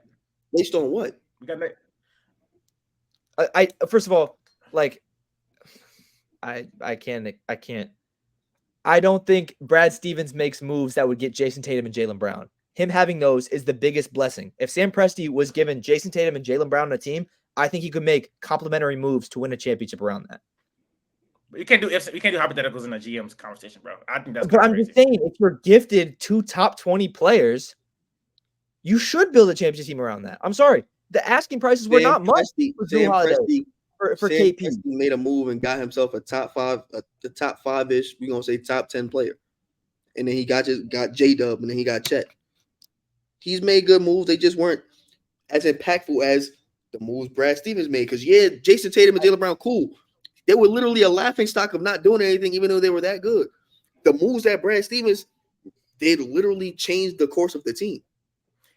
Based on what? We got that. I first of all, like, I can't. I don't think Brad Stevens makes moves that would get Jason Tatum and Jaylen Brown. Him having those is the biggest blessing. If Sam Presti was given Jason Tatum and Jaylen Brown on a team, I think he could make complementary moves to win a championship around that. But you can't do hypotheticals in a GM's conversation, bro. I think that's. But I'm just saying, if you're gifted 2 top 20 players, you should build a championship team around that. I'm sorry, the asking prices were not much for KP. Presti made a move and got himself a top 5, the top 5-ish. We're gonna say top 10 player, and then he got J-Dub, and then he got Chet. He's made good moves. They just weren't as impactful as the moves Brad Stevens made. Because Jason Tatum and Jaylen Brown, cool. They were literally a laughing stock of not doing anything, even though they were that good. The moves that Brad Stevens did literally changed the course of the team.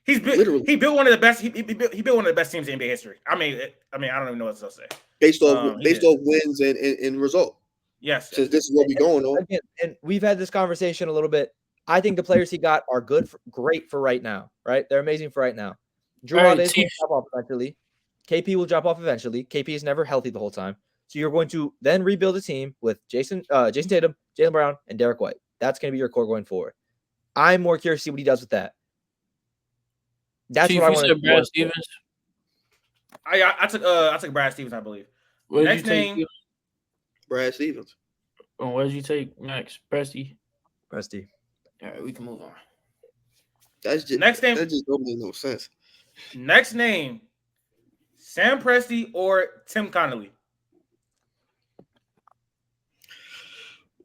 He built one of the best. He built one of the best teams in NBA history. I mean, I don't even know what else to say. Based off wins and result. Yes. Since this is what we're going on. Again, and we've had this conversation a little bit. I think the players he got are great for right now. Right? They're amazing for right now. Drew Holiday is going to step up eventually. KP will drop off eventually. KP is never healthy the whole time. So you're going to then rebuild a team with Jason Tatum, Jaylen Brown, and Derek White. That's going to be your core going forward. I'm more curious to see what he does with that. That's Chief, what I want to Brad Stevens. I took Brad Stevens, I believe. What Next name, Brad Stevens. Oh, what did you take next? Presti. All right, we can move on. That's just next name. That just don't make no sense. Next name, Sam Presti or Tim Connolly.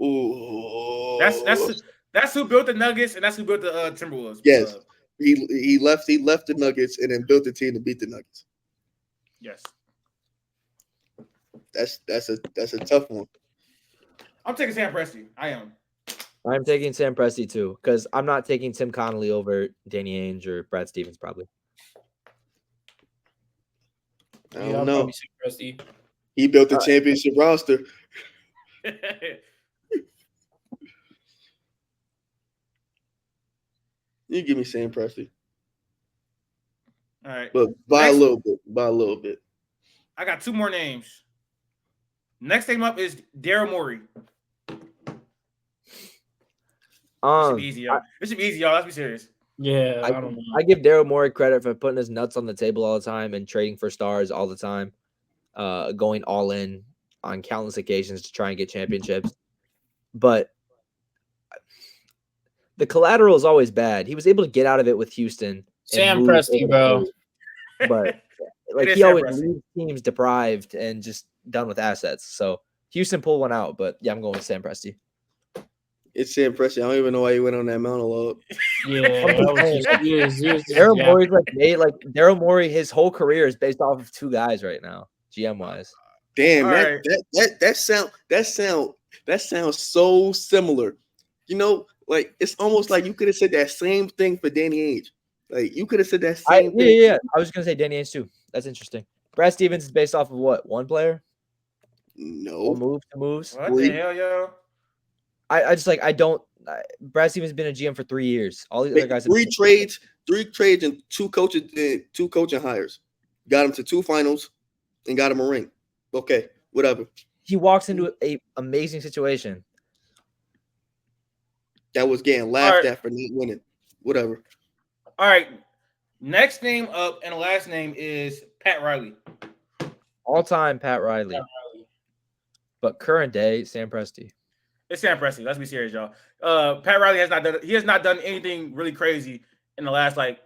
Ooh. That's who built the Nuggets and that's who built the Timberwolves. Yes. He left the Nuggets and then built the team to beat the Nuggets. Yes. That's a tough one. I'm taking Sam Presti. I am. I'm taking Sam Presti too, because I'm not taking Tim Connolly over Danny Ainge or Brad Stevens probably. I don't know. Presti. He built the championship roster. You give me Sam Presti. All right. But by a little bit. I got two more names. Next name up is Daryl Morey. This should be easy, y'all. Let's be serious. Yeah, I don't know. I give Daryl Morey credit for putting his nuts on the table all the time and trading for stars all the time, going all in on countless occasions to try and get championships. But the collateral is always bad. He was able to get out of it with Houston. Sam Presti, bro. But like he always leaves teams deprived and just done with assets. So Houston pulled one out, but yeah, I'm going with Sam Presti. It's Sam Presti. I don't even know why he went on that monologue. Yeah, Daryl Morey's Daryl Morey. His whole career is based off of two guys right now, GM wise. Damn, that sounds so similar. You know, like it's almost like you could have said that same thing for Danny Ainge. Like you could have said that same thing. Yeah. I was gonna say Danny Ainge too. That's interesting. Brad Stevens is based off of what? One player? No. Moves. What the hell, yo? I don't. Brad Stevens has been a GM for 3 years. All these other guys. Three trades, and two coaching hires. Got him to 2 finals and got him a ring. Okay, whatever. He walks into an amazing situation. That was getting laughed at for not winning. Whatever. All right. Next name up and the last name is Pat Riley. All-time Pat Riley. But current day, Sam Presti. It's Sam Presti. Let's be serious, y'all. Pat Riley has not done anything really crazy in the last I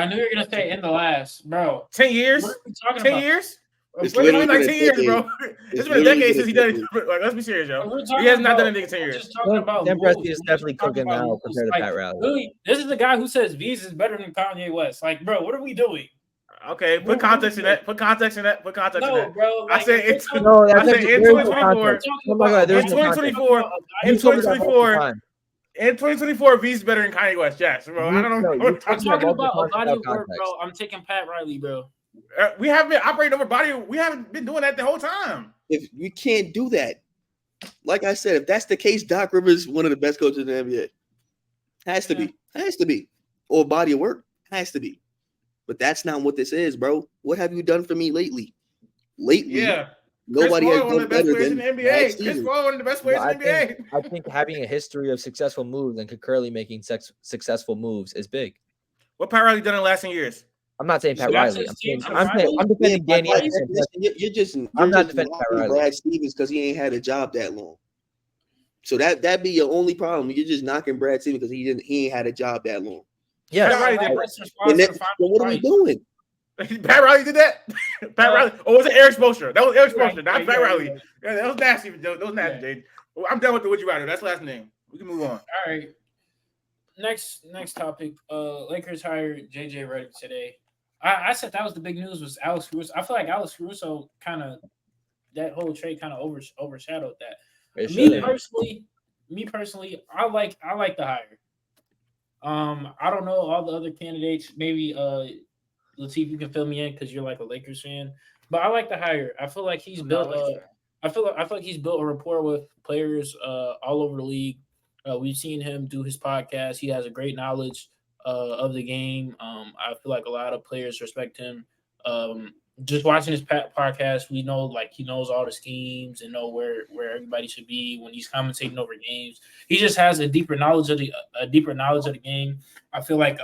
knew you were gonna say in the last, bro. 10 years. What are we talking 10 about? years. It's been like 10 years, bro. It's been a decade since he done it. Like, let's be serious, y'all. He has not done anything in 10 years. Sam Presti is definitely cooking now compared to Pat Riley. Really, this is the guy who says V's is better than Kanye West. Like, bro, what are we doing? Okay, put context in that. Put context in that. No, bro. I said in 2024. Oh my God, in 2024. In 2024, V's is better than Kanye West. Yes, bro. I don't know. I'm talking about a body of work, bro. I'm taking Pat Riley, bro. We haven't been operating over body. We haven't been doing that the whole time. If we can't do that, like I said, if that's the case, Doc Rivers is one of the best coaches in the NBA. Has to be. Or body of work. Has to be. But that's not what this is, bro. What have you done for me lately? Yeah. Nobody has done better than the NBA. Chris Paul, one of the best players in the NBA. I think having a history of successful moves and concurrently making successful moves is big. What Pat Riley done in the last 10 years? I'm not saying Pat Riley. I'm defending Danny. I'm not defending Brad Stevens because he ain't had a job that long. So that'd be your only problem. You're just knocking Brad Stevens because he ain't had a job that long. Yeah. What are we doing? Pat Riley did that? Pat Riley? Or was it Eric Spoelstra? That was Eric Spoelstra, not Pat Riley. Yeah, that was nasty. That was nasty, Jade. Well, I'm done with the Would You Rather. That's the last name. We can move on. All right. Next topic. Lakers hired JJ Redick today. I said that was the big news was Alex Caruso. I feel like Alex Caruso that whole trade kind of overshadowed that. Me personally, I like the hire. I don't know all the other candidates. Maybe Latif, you can fill me in because you're like a Lakers fan. But I like the hire. I feel like he's built. I feel like he's built a rapport with players all over the league. We've seen him do his podcast. He has a great knowledge of the game. I feel like a lot of players respect him. just watching his podcast, we know like he knows all the schemes and know where everybody should be when he's commentating over games. He just has a deeper knowledge of the game. I feel like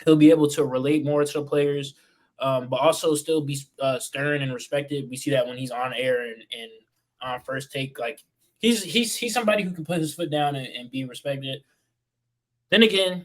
he'll be able to relate more to the players, but also still be stern and respected. We see that when he's on air and on First Take, like he's somebody who can put his foot down and be respected. Then again,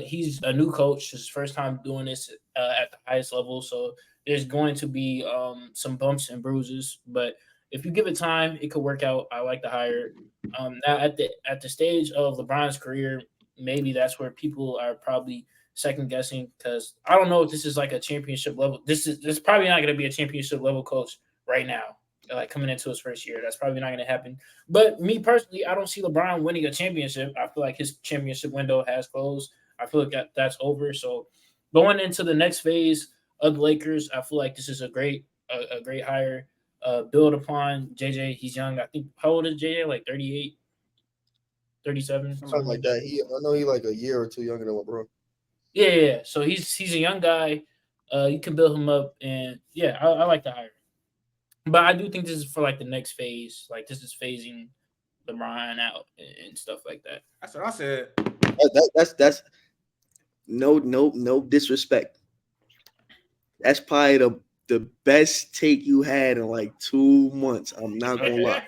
he's a new coach. His first time doing this at the highest level, so there's going to be some bumps and bruises. But if you give it time, it could work out. I like the hire. Now at the stage of LeBron's career, maybe that's where people are probably second guessing because I don't know if this is like a championship level. This is probably not going to be a championship level coach right now. Like coming into his first year, that's probably not going to happen. But me personally, I don't see LeBron winning a championship. I feel like his championship window has closed. I feel like that's over. So going into the next phase of the Lakers, I feel like this is a great hire. Build upon JJ. He's young. I think how old is JJ? Like 38, 37? Something like that. I know he's like a year or two younger than LeBron. Yeah. So he's a young guy. You can build him up, and yeah, I like the hire. But I do think this is for like the next phase. Like this is phasing LeBron out and stuff like that. That's what I said. That's no disrespect. That's probably the best take you had in like 2 months. I'm not gonna lie.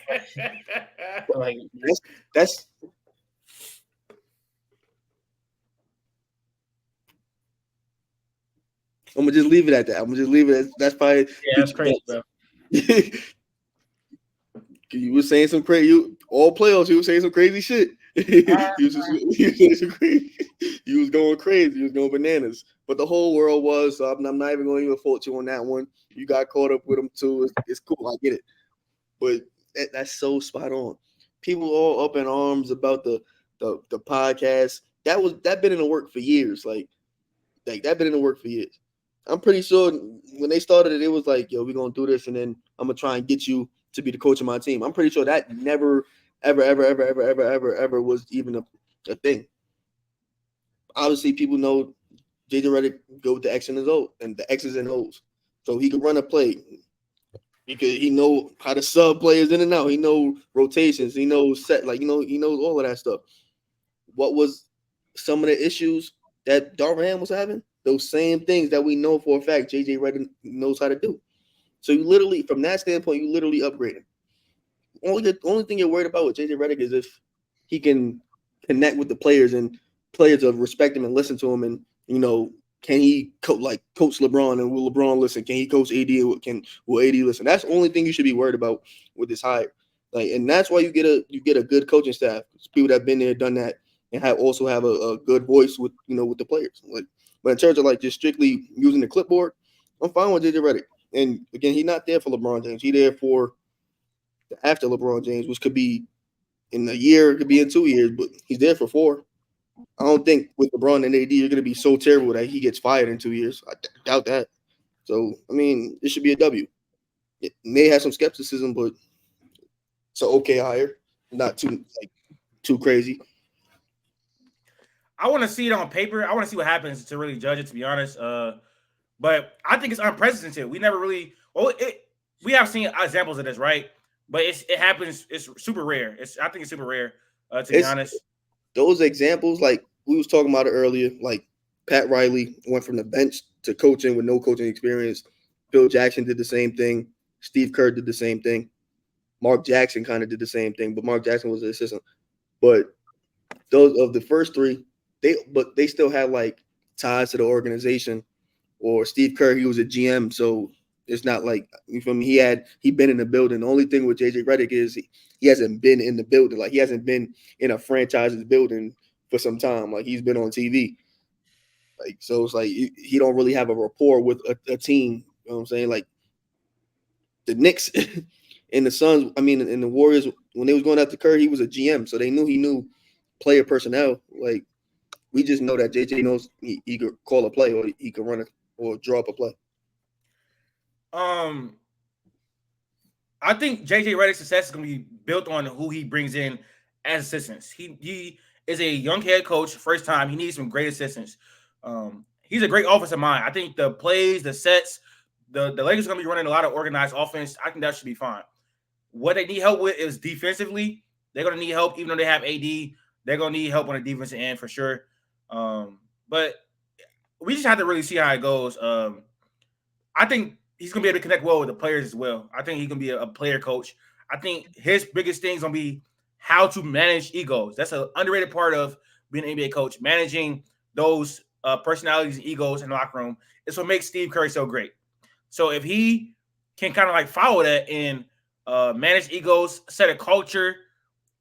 Like that's I'm gonna just leave it at that. I'm gonna just leave it. That's probably that's crazy, bro. You were saying some crazy. All playoffs, you were saying some crazy shit. You was going crazy. You was going bananas. But the whole world was. So I'm not even going to fault you on that one. You got caught up with them too. It's cool. I get it. But that's so spot on. People all up in arms about the podcast. That been in the work for years. Like that been in the work for years. I'm pretty sure when they started it, it was like, yo, we're gonna do this, and then I'm gonna try and get you to be the coach of my team. I'm pretty sure that never, ever was even a thing. Obviously, people know JJ Redick go with the X and his O and the X's and O's, so he could run a play. He know how to sub players in and out. He know rotations. He knows set. Like he knows all of that stuff. What was some of the issues that Darvin was having? Those same things that we know for a fact JJ Redick knows how to do. So you literally, from that standpoint, you literally upgrade him. The only thing you're worried about with JJ Redick is if he can connect with the players and players will respect him and listen to him, and can he coach LeBron, and will LeBron listen? Can he coach AD? Will AD listen? That's the only thing you should be worried about with this hire. Like, and that's why you get a good coaching staff. It's people that have been there, done that, and also have a good voice with the players. Like, but in terms of like just strictly using the clipboard, I'm fine with JJ Redick. And again, he's not there for LeBron James. He's there for after LeBron James, which could be in a year, it could be in 2 years, but he's there for 4. I don't think with LeBron and AD, you're going to be so terrible that he gets fired in 2 years. I doubt that. So, I mean, it should be a W. It may have some skepticism, but it's an okay hire. Not too crazy. I want to see it on paper. I want to see what happens to really judge it, to be honest. But I think it's unprecedented. We never really we have seen examples of this, right? But it happens. It's super rare. I think it's super rare, to be honest. Those examples, like we was talking about it earlier, like Pat Riley went from the bench to coaching with no coaching experience. Phil Jackson did the same thing. Steve Kerr did the same thing. Mark Jackson kind of did the same thing, but Mark Jackson was the assistant. But those of the first 3, they still had like ties to the organization. Or Steve Kerr, he was a GM, so it's not like, you feel me? He been in the building. The only thing with JJ Redick is he hasn't been in the building. Like he hasn't been in a franchise's building for some time. Like he's been on TV. Like so, it's like he don't really have a rapport with a team. You know what I'm saying? Like the Knicks and the Suns. I mean, and the Warriors when they was going after Kerr, he was a GM, so he knew player personnel. Like we just know that JJ knows he could call a play or he could run or draw up a play. I think JJ Redick's success is going to be built on who he brings in as assistants. He is a young head coach, first time. He needs some great assistants. He's a great offensive mind. I think the plays, the sets, the Lakers are going to be running a lot of organized offense. I think that should be fine. What they need help with is defensively. They're going to need help, even though they have AD. They're going to need help on the defensive end for sure. But we just have to really see how it goes. I think he's going to be able to connect well with the players as well. I think he's going to be a player coach. I think his biggest thing is going to be how to manage egos. That's an underrated part of being an NBA coach. Managing those personalities and egos in the locker room is what makes Steve Curry so great. So if he can kind of like follow that and manage egos, set a culture,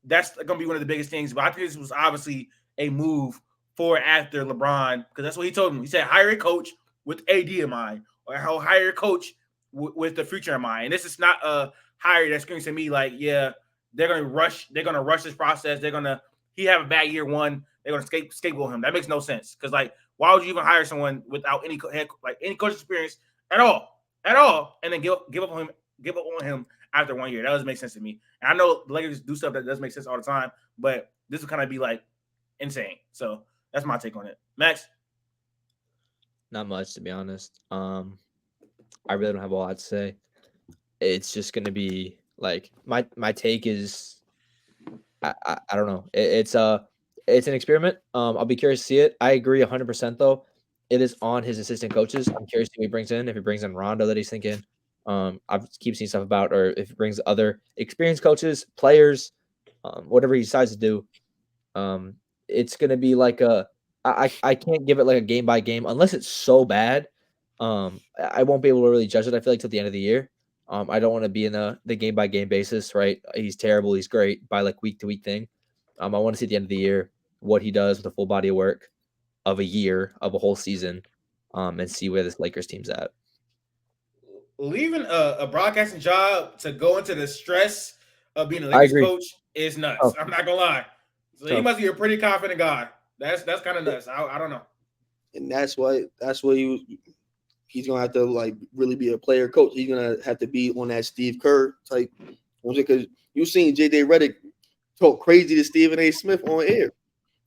that's going to be one of the biggest things. But I think this was obviously a move for after LeBron, because that's what he told him. He said, hire a coach with AD in mind, or I'll hire a coach with the future in mind. And this is not a hire that screams to me like, yeah, they're going to rush this process. He have a bad year one. They're going to scapegoat him. That makes no sense. Because like, why would you even hire someone without any coach experience at all, and then give up on him after 1 year? That doesn't make sense to me. And I know the Lakers do stuff that doesn't make sense all the time, but this would kind of be like insane. So that's my take on it. Max? Not much, to be honest. I really don't have a lot to say. It's just going to be like my take is I don't know. It's an experiment. I'll be curious to see it. I agree 100% though. It is on his assistant coaches. I'm curious who he brings in. If he brings in Rondo that he's thinking. I keep seeing stuff about, or if he brings other experienced coaches, players, whatever he decides to do. It's going to be like I can't give it like a game by game unless it's so bad. I won't be able to really judge it. I feel like till the end of the year. I don't want to be in the game by game basis, right? He's terrible. He's great by like week to week thing. I want to see at the end of the year what he does with a full body of work of a year, of a whole season, and see where this Lakers team's at. Leaving a broadcasting job to go into the stress of being a Lakers coach is nuts. Oh. I'm not gonna lie. So he must be a pretty confident guy. That's kind of nuts. I don't know. And that's why he's gonna have to like really be a player coach. He's gonna have to be on that Steve Kerr type. Because you've seen JJ Redick talk crazy to Stephen A. Smith on air.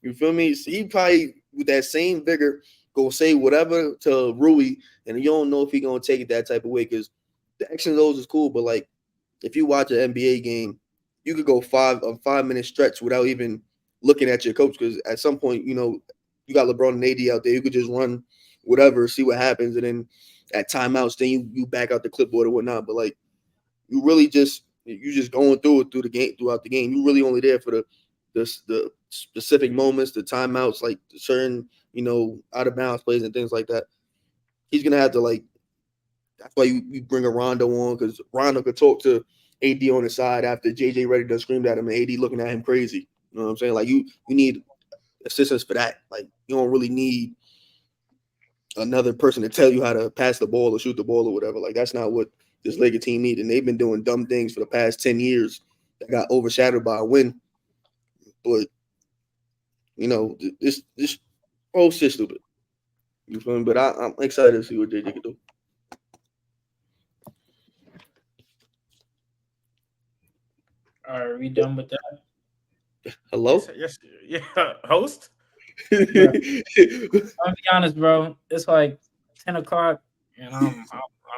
You feel me? So he probably with that same vigor go say whatever to Rui, and you don't know if he's gonna take it that type of way. Because the X and O's is cool, but like if you watch an NBA game, you could go a 5-minute stretch without even looking at your coach. Because at some point, you know, you got LeBron and AD out there, you could just run whatever, see what happens, and then at timeouts, then you back out the clipboard or whatnot. But like you really just going through the game throughout the game. You're really only there for the specific moments, the timeouts, like certain, you know, out of bounds plays and things like that. He's gonna have to like. That's why you bring a Rondo on, because Rondo could talk to AD on the side after JJ Redick done screamed at him and AD looking at him crazy. You know what I'm saying? Like you need assistance for that. Like you don't really need another person to tell you how to pass the ball or shoot the ball or whatever. Like that's not what this Laker team needs. And they've been doing dumb things for the past 10 years that got overshadowed by a win. But you know, this whole shit's stupid. You feel me? But I'm excited to see what JJ can do. All right, are we done with that? Hello? Yes, yeah, host. I'll be honest, bro. It's like 10 o'clock, and I'm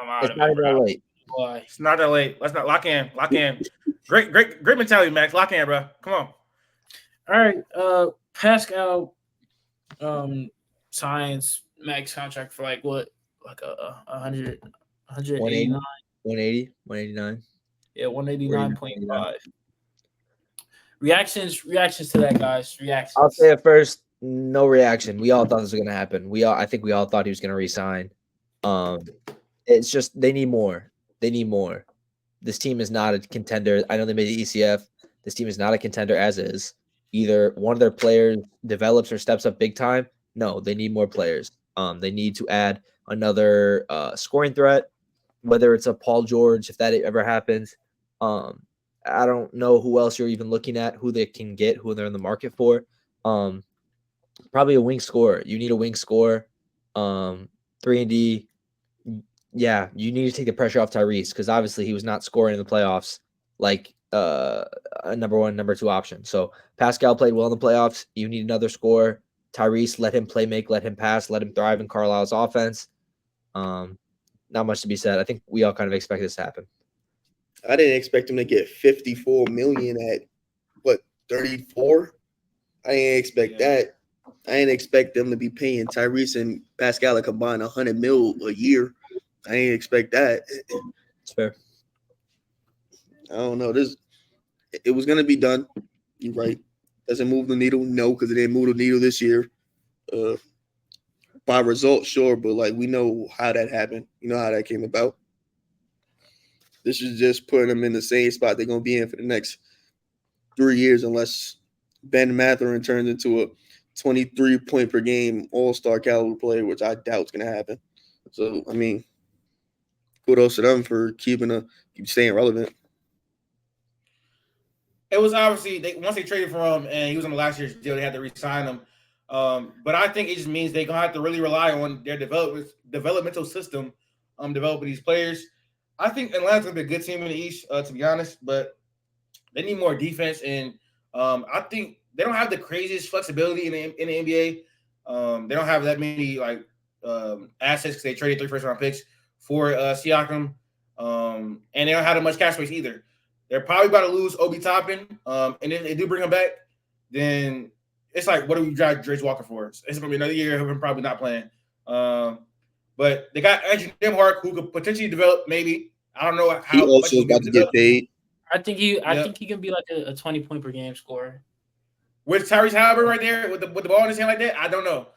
out of it. That late. Boy. It's not that late. Let's not lock in. Great mentality, Max. Lock in, bro. Come on. All right, Pascal, science max contract for like what, like a 100, 189, 189. Yeah, 189.5. Reactions to that, guys. Reactions. I'll say it first. No reaction. We all thought this was going to happen. I think we all thought he was going to resign. It's just they need more. This team is not a contender. I know they made the ECF. This team is not a contender as is. Either one of their players develops or steps up big time. No, they need more players. They need to add another scoring threat, whether it's a Paul George, if that ever happens. I don't know who else you're even looking at, who they can get, who they're in the market for. Probably a wing scorer. You need a wing scorer. 3-and-D. Yeah, you need to take the pressure off Tyrese, because obviously he was not scoring in the playoffs like a number one, number two option. So Pascal played well in the playoffs. You need another scorer. Tyrese, let him play make, let him pass, let him thrive in Carlisle's offense. not much to be said. I think we all kind of expect this to happen. I didn't expect him to get $54 million at what 34. I didn't expect that. I didn't expect them to be paying Tyrese and Pascal a combined $100 million a year. I didn't expect that. It's fair. I don't know. It was gonna be done. You're right. Does it move the needle? No, because it didn't move the needle this year. By result, sure, but like we know how that happened. You know how that came about. This is just putting them in the same spot they're gonna be in for the next 3 years, unless Ben Mathurin turns into a 23 point per game all-star caliber player, which I doubt is gonna happen. So I mean, kudos to them for keep staying relevant. It was obviously once they traded for him and he was on the last year's deal, they had to re-sign him. But I think it just means they're gonna have to really rely on their developmental system, developing these players. I think Atlanta's gonna be a good team in the East, to be honest, but they need more defense, and I think they don't have the craziest flexibility in the NBA. They don't have that many assets because they traded 3 first-round picks for Siakam, and they don't have that much cap space either. They're probably about to lose Obi Toppin, and if they do bring him back, then it's like, what do we drive Drace Walker for? It's going to be another year of him probably not playing. But they got Andrew Nembhard, who could potentially develop maybe. I don't know how he also about to get paid. I think he can be like a 20-point per game scorer. With Tyrese Halliburton right there with the ball in his hand like that, I don't know.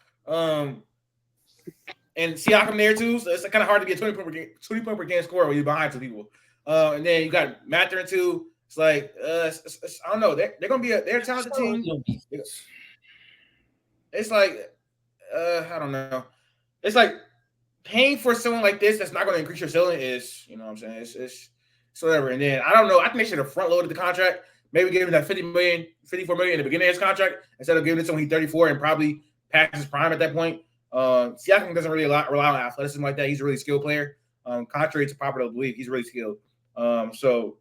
And Siakam there too, so it's kind of hard to be a 20-point per game scorer when you're behind 2 people. And then you got Mathurin too. It's like I don't know. They're gonna be they're a talented team. It's like I don't know. It's like paying for someone like this that's not going to increase your ceiling is, you know what I'm saying? It's whatever. And then I don't know. I think they should have front loaded the contract. Maybe give him that $54 million in the beginning of his contract instead of giving it to him when he's 34 and probably past his prime at that point. Siakam doesn't really rely on athleticism like that. He's a really skilled player. Contrary to popular belief, he's really skilled. So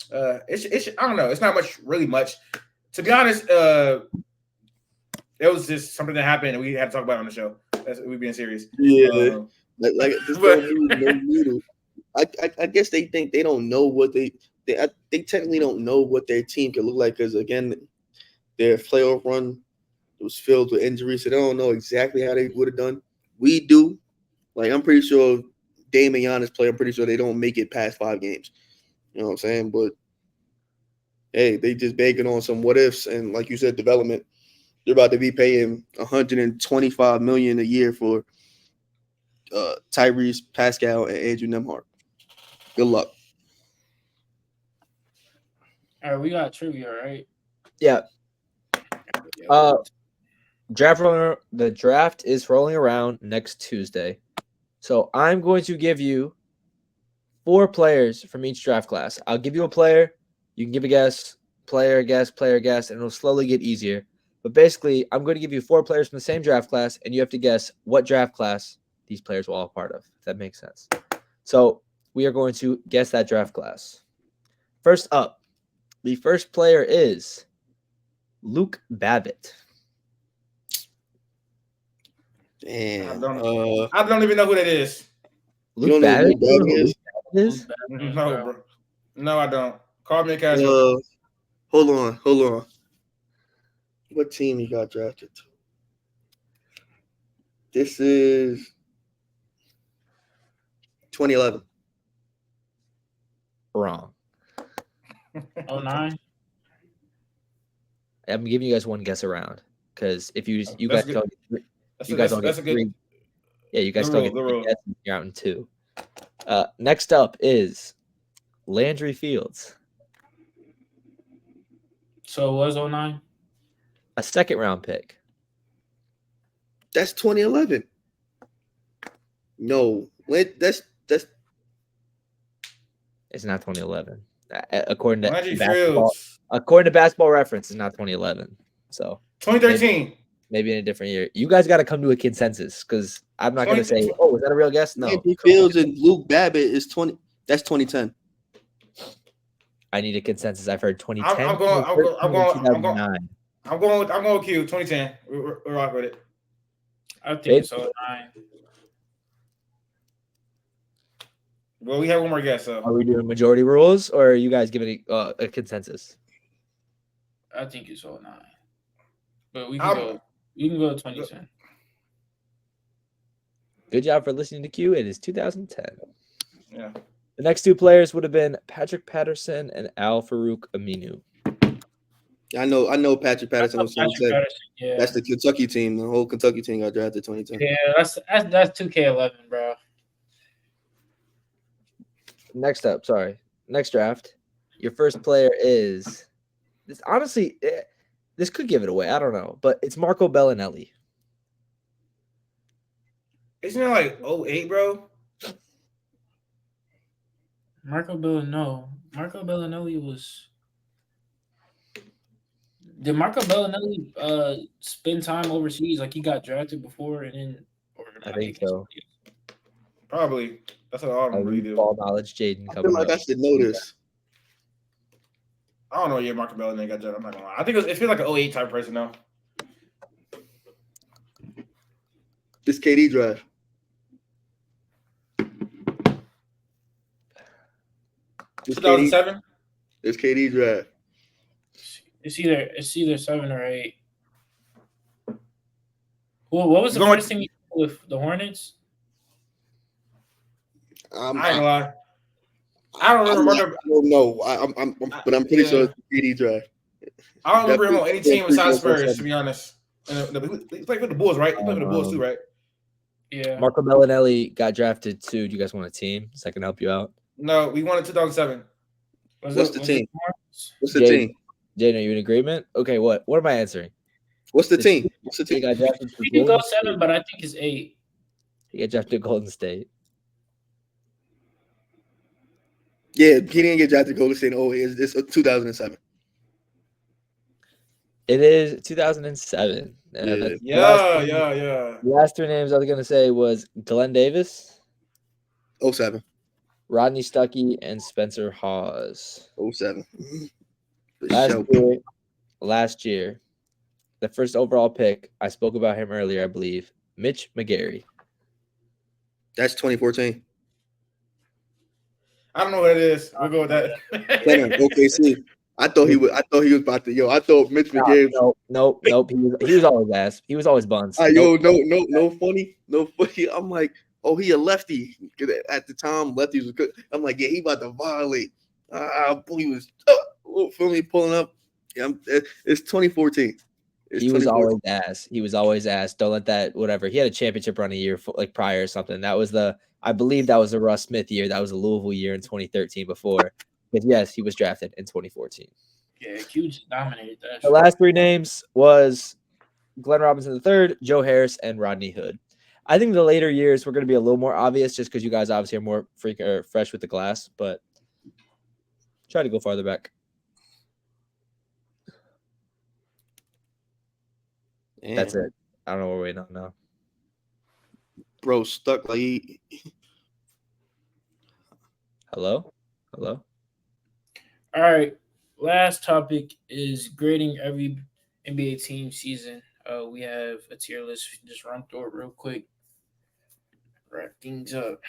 it's I don't know. It's not really much. To be honest, it was just something that happened and we had to talk about it on the show. We're being serious. Yeah. Like this no needle. I guess they think they don't know what they technically don't know what their team can look like because again, their playoff run was filled with injuries, so they don't know exactly how they would have done. We do. Like I'm pretty sure Dame and Giannis play. I'm pretty sure they don't make it past 5 games. You know what I'm saying? But hey, they just banking on some what ifs and like you said, development. They're about to be paying $125 million a year for Tyrese, Pascal, and Andrew Nembhard. Good luck. All right, we got trivia, right? Yeah. The draft is rolling around next Tuesday. So I'm going to give you 4 players from each draft class. I'll give you a player. You can give a guess, player, guess, and it'll slowly get easier. But basically, I'm going to give you 4 players from the same draft class, and you have to guess what draft class these players were all part of, if that makes sense. So we are going to guess that draft class. First up, the first player is Luke Babbitt. Damn. I don't even know who that is. Luke Babbitt? No, bro. No, I don't. Call me a cash. Hold on. What team he got drafted to? This is 2011. Wrong. 09? I'm giving you guys one guess around because if you guys don't get 3. Yeah, you guys don't get 3 guesses. You're out in 2. Next up is Landry Fields. So it was 09? A second round pick. That's 2011. No, that's it's not 2011. According to Basketball Reference, it's not 2011. So 2013. Maybe in a different year. You guys got to come to a consensus because I'm not going to say, "Oh, is that a real guess?" No. Landry Fields and Luke Babbitt is 20. That's 2010. I need a consensus. I've heard 2010. I'm going with Q. 2010. We're rock with it. I think it's 09. Well, we have one more guess. So are we doing majority rules, or are you guys giving a consensus? I think it's 09. But we can go. You can go 2010. Good job for listening to Q. It is 2010. Yeah. The next two players would have been Patrick Patterson and Al Farouk Aminu. I know Patrick Patterson was 2010. Yeah. That's the Kentucky team. The whole Kentucky team got drafted 2010. Yeah, that's 2K11, bro. Next draft. Your first player is this. Honestly, this could give it away. I don't know, but it's Marco Bellinelli. Isn't it like 08, bro? Marco Bellinelli was. Did Marco Bellinelli spend time overseas? Like he got drafted before and then. I think so. Probably. That's what all of them really do. Ball knowledge, Jaden. I feel like I should know this. I don't know what year Marco Bellinelli got drafted. I'm not gonna lie. I think it feels like an 08 type person though. This KD draft. This 2007. This KD draft. It's either 7 or 8. Well, what was the first thing you did with the Hornets? I ain't gonna lie. I don't remember. I don't know. But I'm pretty sure it's the KD draft. I don't remember him on any team besides Spurs, to be honest. He played for the Bulls, right? He played for the Bulls too, right? Yeah. Marco Bellinelli got drafted too. Do you guys want a team so I can help you out? No, we won in 2007. What's the team? What's the team? Jaden, are you in agreement? Okay, what am I answering? What's the team? What's the team? We can go 7, but I think it's 8. He got drafted to Golden State. Yeah, he didn't get drafted to Golden State. Oh, it's 2007. It is 2007. Yeah. The last three names I was going to say was Glenn Davis. 07. Rodney Stuckey and Spencer Hawes. 07. Last year, the first overall pick, I spoke about him earlier, I believe, Mitch McGary. That's 2014. I don't know what it is. We'll go with that. OKC. I thought he was about to. I thought Mitch McGary. Nope. He was always ass. He was always buns. No funny. I'm like, oh, he a lefty. At the time, lefties was good. I'm like, yeah, he about to violate. He was pulling up. Yeah, it's 2014. He was always ass. Don't let that, whatever. He had a championship run a year prior or something. I believe that was the Russ Smith year. That was a Louisville year in 2013 before. But yes, he was drafted in 2014. Yeah, Q just dominated that. The last three names was Glenn Robinson III, Joe Harris, and Rodney Hood. I think the later years were going to be a little more obvious just because you guys obviously are more fresh with the glass, but try to go farther back. Damn. That's it. I don't know what we're waiting on now. Bro, stuck like he... Hello? All right. Last topic is grading every NBA team season. We have a tier list. Just run through it real quick. Wrap things up.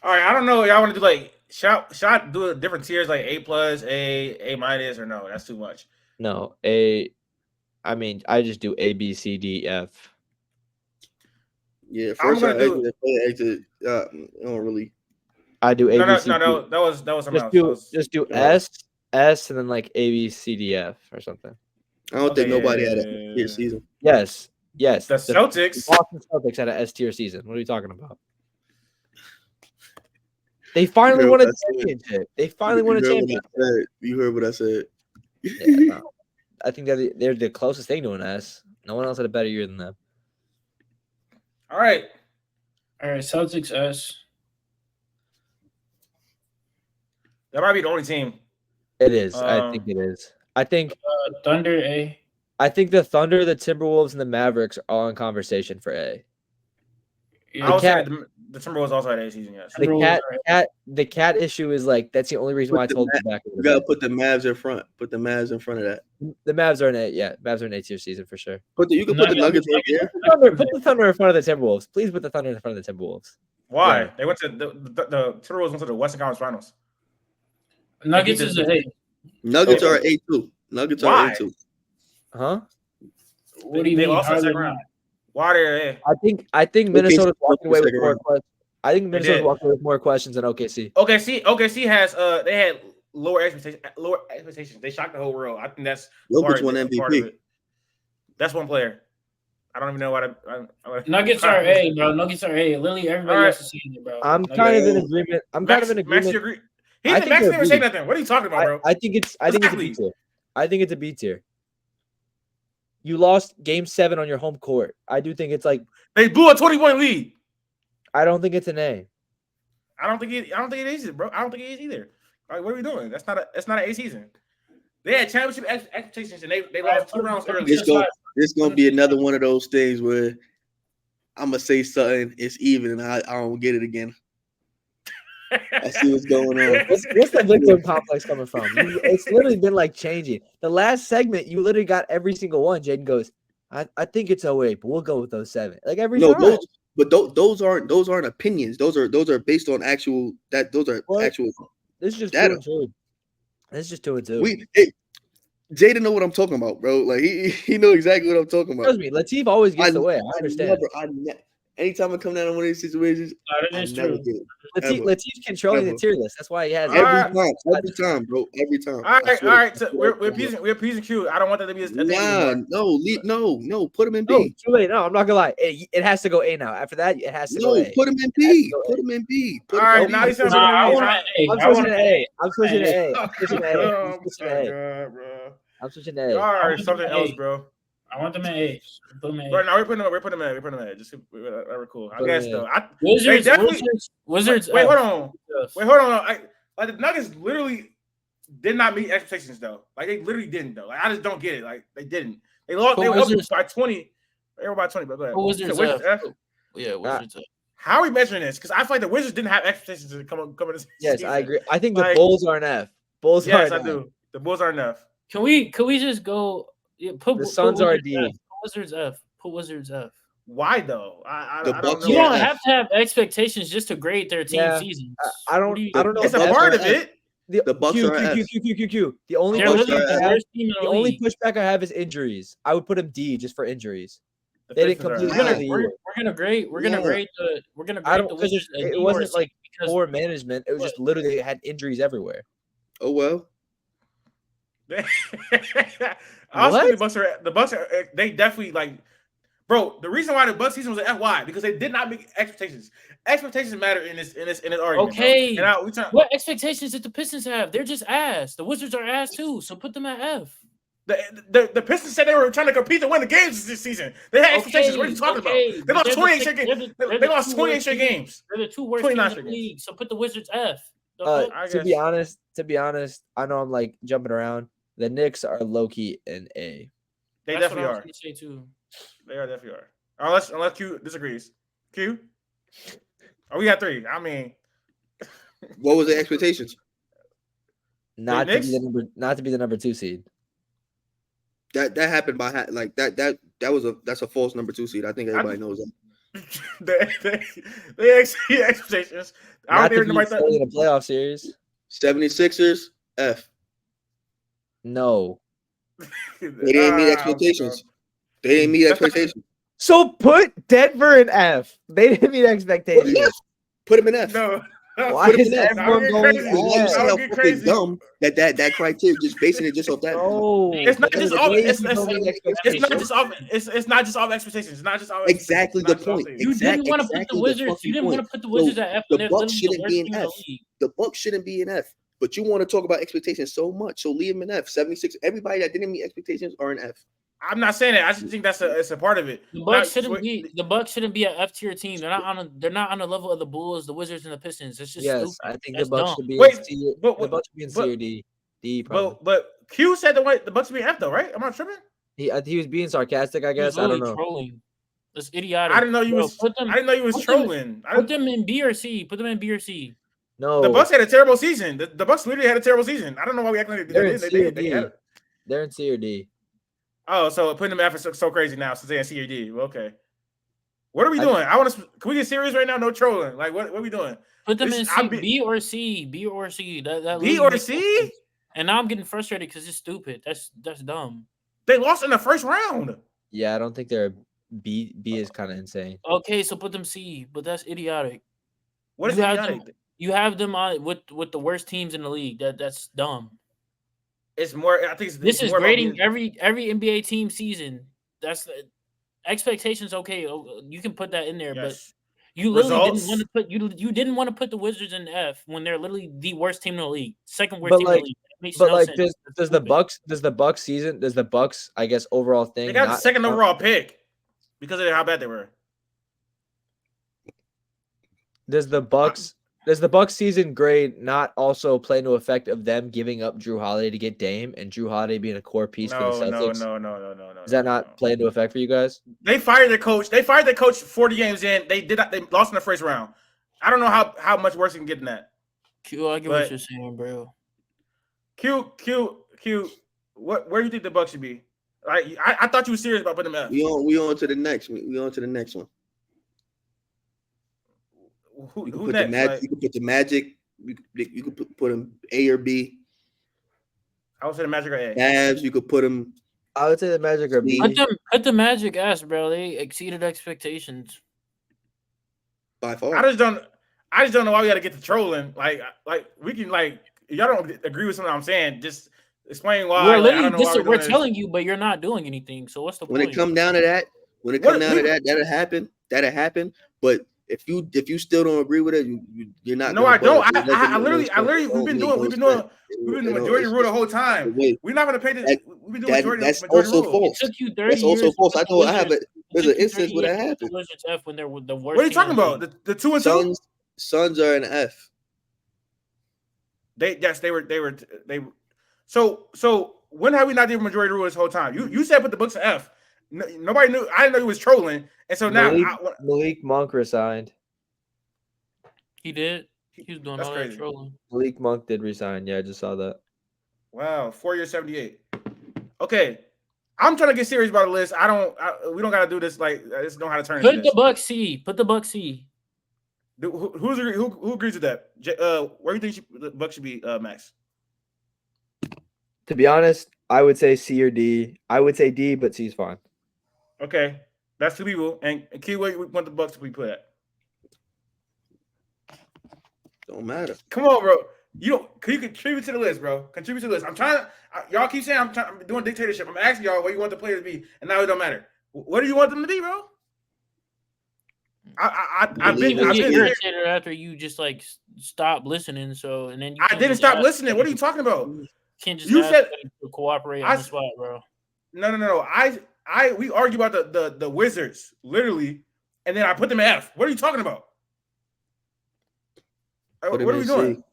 All right. I don't know. Y'all want to do like shot do different tiers like A+, A minus, or no? That's too much. No, I just do A, B, C, D, F. Yeah, first I exit. I don't really. I do A, B, C, D. No. That was something else. Just do S, and then like A, B, C, D, F or something. I don't think nobody had a tier season. Yes. The Celtics. Boston Celtics had an S tier season. What are you talking about? They finally won a championship. You heard what I said. Yeah, no. I think they're the closest thing to an S. No one else had a better year than them. All right. Celtics S. That might be the only team. It is. I think it is. I think Thunder A. I think the Thunder, the Timberwolves, and the Mavericks are all in conversation for A. Yeah. I was saying The Timberwolves also had A season. Yes. The cat issue is like that's the only reason why I told you back. You gotta put the Mavs in front. Put the Mavs in front of that. The Mavs are an A. Yeah, Mavs are an A-tier season for sure. You can put the Nuggets right there. Put the Thunder in front of the Timberwolves. Please put the Thunder in front of the Timberwolves. Why? Yeah. They went to the Timberwolves went to the Western Conference Finals. Nuggets is an A. Nuggets are A2. Nuggets are A2. Huh? What do you mean? Lost in the second round. Why are I think Minnesota's walking away with more questions. I think Minnesota's walking away with more questions than OKC. OKC has they had lower expectations. They shocked the whole world. I think that's Jokic won MVP. That's one player. I don't even know what Nuggets are A, bro. Nuggets are A. Literally everybody else is saying it, bro. I'm kind of in agreement. Max agree. Max didn't even say nothing. What are you talking about, bro? I think it's a B tier. I think it's a B tier. You lost Game 7 on your home court. I do think it's like they blew a 20-point lead. I don't think it's an A. I don't think it is, bro. I don't think it is either. Like, what are we doing? That's not an A season. They had championship expectations and they lost 2 rounds early. It's gonna be another one of those things where I'm gonna say something, it's even, and I don't get it again. I see what's going on. What's the victim complex coming from? It's literally been like changing. The last segment, you literally got every single one. Jaden goes, I think it's 08, but we'll go with 07. Like every time. Those aren't opinions. Those are based on actual. Those are actual. This is just data. 2 and 2. This is just 2 and 2. Jaden know what I'm talking about, bro. Like he know exactly what I'm talking about. Trust me, Latif always gets the way. I understand. Anytime I come down on one of these situations, I never get it. Latif's controlling the tier list. That's why he has every time, bro. Every time. All right. So we're appeasing Q. I don't want that to be no. Put him in B. No, too late. No, I'm not gonna lie. It has to go A now. After that, it has to go A. Put him in B. Put him in B. All right, now he's I'm switching to A. I'm switching to A. I'm switching to A. I'm switching to A. All right, something else, bro. I want them in A. Put them in A. Right, now we're putting them in A. Just we're cool. I guess though. Wizards. Wait, hold on. Like the Nuggets literally did not meet expectations though. Like they literally didn't though. Like I just don't get it. Like they didn't. They lost. They were up by 20. They were by 20. But go ahead. Wizards F. Yeah, Wizards F. How are we measuring this? Because I feel like the Wizards didn't have expectations to come in this Yes, season. I agree. I think the Bulls are an F. Yes, I do. The Bulls are an F. Can we just go? The Suns are a D. Wizards F. Put Wizards F. Why though? I don't know. You don't have to have expectations just to grade their team seasons. I don't know. It's a part of it. The Bucks are F. The only pushback I have is injuries. I would put them D just for injuries. They didn't completely. We're gonna grade the Wizards. It wasn't like poor management. It was just literally they had injuries everywhere. Oh well. I also think the Bucks are they definitely like, bro. The reason why the Bucks season was an FY because they did not meet expectations. Expectations matter in this argument. Okay. What expectations did the Pistons have? They're just ass. The Wizards are ass too, so put them at F. The Pistons said they were trying to compete to win the games this season. They had expectations. What are you talking about? They lost 28 straight games. They lost 28 straight games. They're the 2 worst teams in the league. So put the Wizards F. To be honest, I know I'm like jumping around. The Knicks are low key in A. They definitely are. They are definitely are. Unless Q disagrees. Q? Oh, we got 3. I mean, what was the expectations? Not to be the number 2 seed. That happened by like that's a false number 2 seed. I think everybody knows that. they exceed expectations. Not to be in a playoff series. 76ers F. No. They didn't meet expectations. So put Denver in F. They didn't meet expectations. Put them in F. No. Why is everyone going F? How fucking dumb that criteria just basing it just off that. No. It's not just off. It's not just off expectations. It's not just off. Exactly the point. You didn't want to put the Wizards. You didn't want to put the Wizards at F. The Bucks shouldn't be in F. The Bucks shouldn't be in F. But you want to talk about expectations so much, so leave them in F. 76. Everybody that didn't meet expectations are in F. I'm not saying that. I just think it's a part of it. The Bucks shouldn't be an F tier team. They're not on the level of the Bulls, the Wizards, and the Pistons. It's just stupid. I think the Bucks should be in C or D. D probably. But Q said the Bucks should be F though, right? Am I tripping? He was being sarcastic, I guess. I don't know. Trolling. That's idiotic. I didn't know you was. I didn't know you was trolling. Put them in B or C. Put them in B or C. No, the Bucks had a terrible season. The Bucks literally had a terrible season. I don't know why we acting like they're in C or D. They're in C or D. Oh, so putting them F is so crazy now since they're in C or D. Well, okay. What are we doing? I want to. Can we get serious right now? No trolling. Like what are we doing? Put them in C, B or C. B or C. That B or C. And now I'm getting frustrated because it's stupid. That's dumb. They lost in the first round. Yeah, I don't think they're B. B is kind of insane. Okay, so put them C, but that's idiotic. What is idiotic? You have them on with the worst teams in the league. That's dumb. It's more. I think this is grading every NBA team season. That's the expectations. Okay, you can put that in there, but you literally didn't want to put you didn't want to put the Wizards in F when they're literally the worst team in the league, second worst team in the league. But no sense. does the Bucks I guess overall thing? They got the second overall pick because of how bad they were. Does the Bucks season grade not also play into effect of them giving up Drew Holiday to get Dame and Drew Holiday being a core piece for the Celtics? No. Does that not play into effect for you guys? They fired their coach. They fired their coach 40 games in. They lost in the first round. I don't know how much worse you can get than that. Q, I get what you're saying, bro. Q. Where do you think the Bucks should be? Like I thought you were serious about putting them F. We on to the next. We on to the next one. Who next? You can put the Magic. You could put them A or B. I would say the Magic or A. Cavs, you could put them. I would say the Magic or B. Put the Magic S, bro. They exceeded expectations. By far. I just don't know why we got to get to trolling. Like we can y'all don't agree with something I'm saying. Just explain why. We're literally we're telling you, but you're not doing anything. So what's the point? When it come down to that, that'll happen. That'll happen. But if you still don't agree with it, you're not. No, I don't. I literally we've been doing the majority rule the whole time. We're not going to pay this. We've been doing majority rule. That's also false. It took you 30 that's also years false. I know I have there's an instance where that happened. When they're the worst. What are you talking about? The 2 and 2 Suns are an F. They were. So when have we not did majority rule this whole time? You said put the Bucks in F. Nobody knew. I didn't know he was trolling, and so now Malik Monk resigned. He did. He was doing all that trolling. Malik Monk did resign. Yeah, I just saw that. Wow, 4 years, 78. Okay, I'm trying to get serious about the list. We don't got to do this. Like, I just know how to turn. Put the Bucks C. Put the Bucks C. Who agrees with that? Where do you think the Bucks should be, Max? To be honest, I would say C or D. I would say D, but C's fine. Okay, that's 2 people. And Q, where you want the Bucks to be put at? Don't matter. Come on, bro. You contribute to the list, bro. Contribute to the list. I'm trying. Y'all keep saying I'm doing dictatorship. I'm asking y'all where you want the players to be, and now it don't matter. What do you want them to be, bro? I've been irritated after you just like stop listening. So and then I didn't stop listening. What are you talking about? Can't just said to cooperate on the spot, bro. No. We argue about the Wizards literally, and then I put them in F. What are you talking about? What are we doing?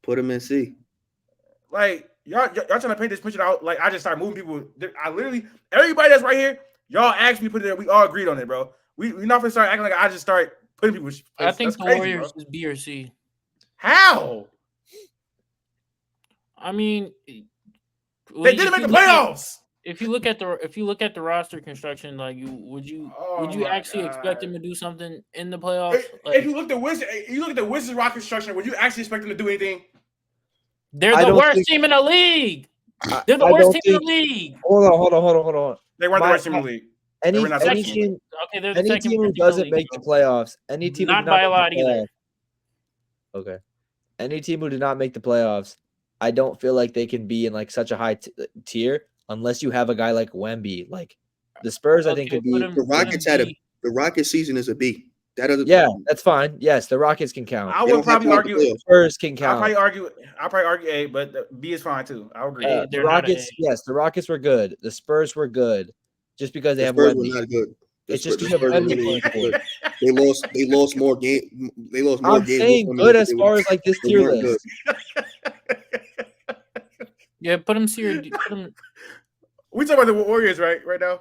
Put them in C. Like y'all trying to paint this picture out. Like I just started moving people. I literally everybody that's right here. Y'all asked me to put it there. We all agreed on it, bro. We not gonna start acting like I just start putting people. I think the Warriors is B or C. How? I mean, they didn't make the playoffs. If you look at the roster construction, like would you actually expect them to do something in the playoffs? If you look at the Wizards roster construction, would you actually expect them to do anything? They're the worst team in the league. They're the worst team in the league. Hold on. They weren't the worst team in the league. Any team who doesn't make the playoffs, any team not by a lot either. Okay, any team who did not make the playoffs, I don't feel like they can be in like such a high tier unless you have a guy like Wemby. Like the Spurs, I think could be. The Rockets the Rockets season is a B. That's fine. Yes, the Rockets can count. I would probably argue the Spurs can count. I'll probably argue A, but B is fine too. I agree. The Rockets, yes, the Rockets were good. The Spurs were good. Just because they have Spurs were not good. It's just because they lost more games. They lost more games. I'm saying good as far as like this tier list. Yeah, put them C or D. We talking about the Warriors right now.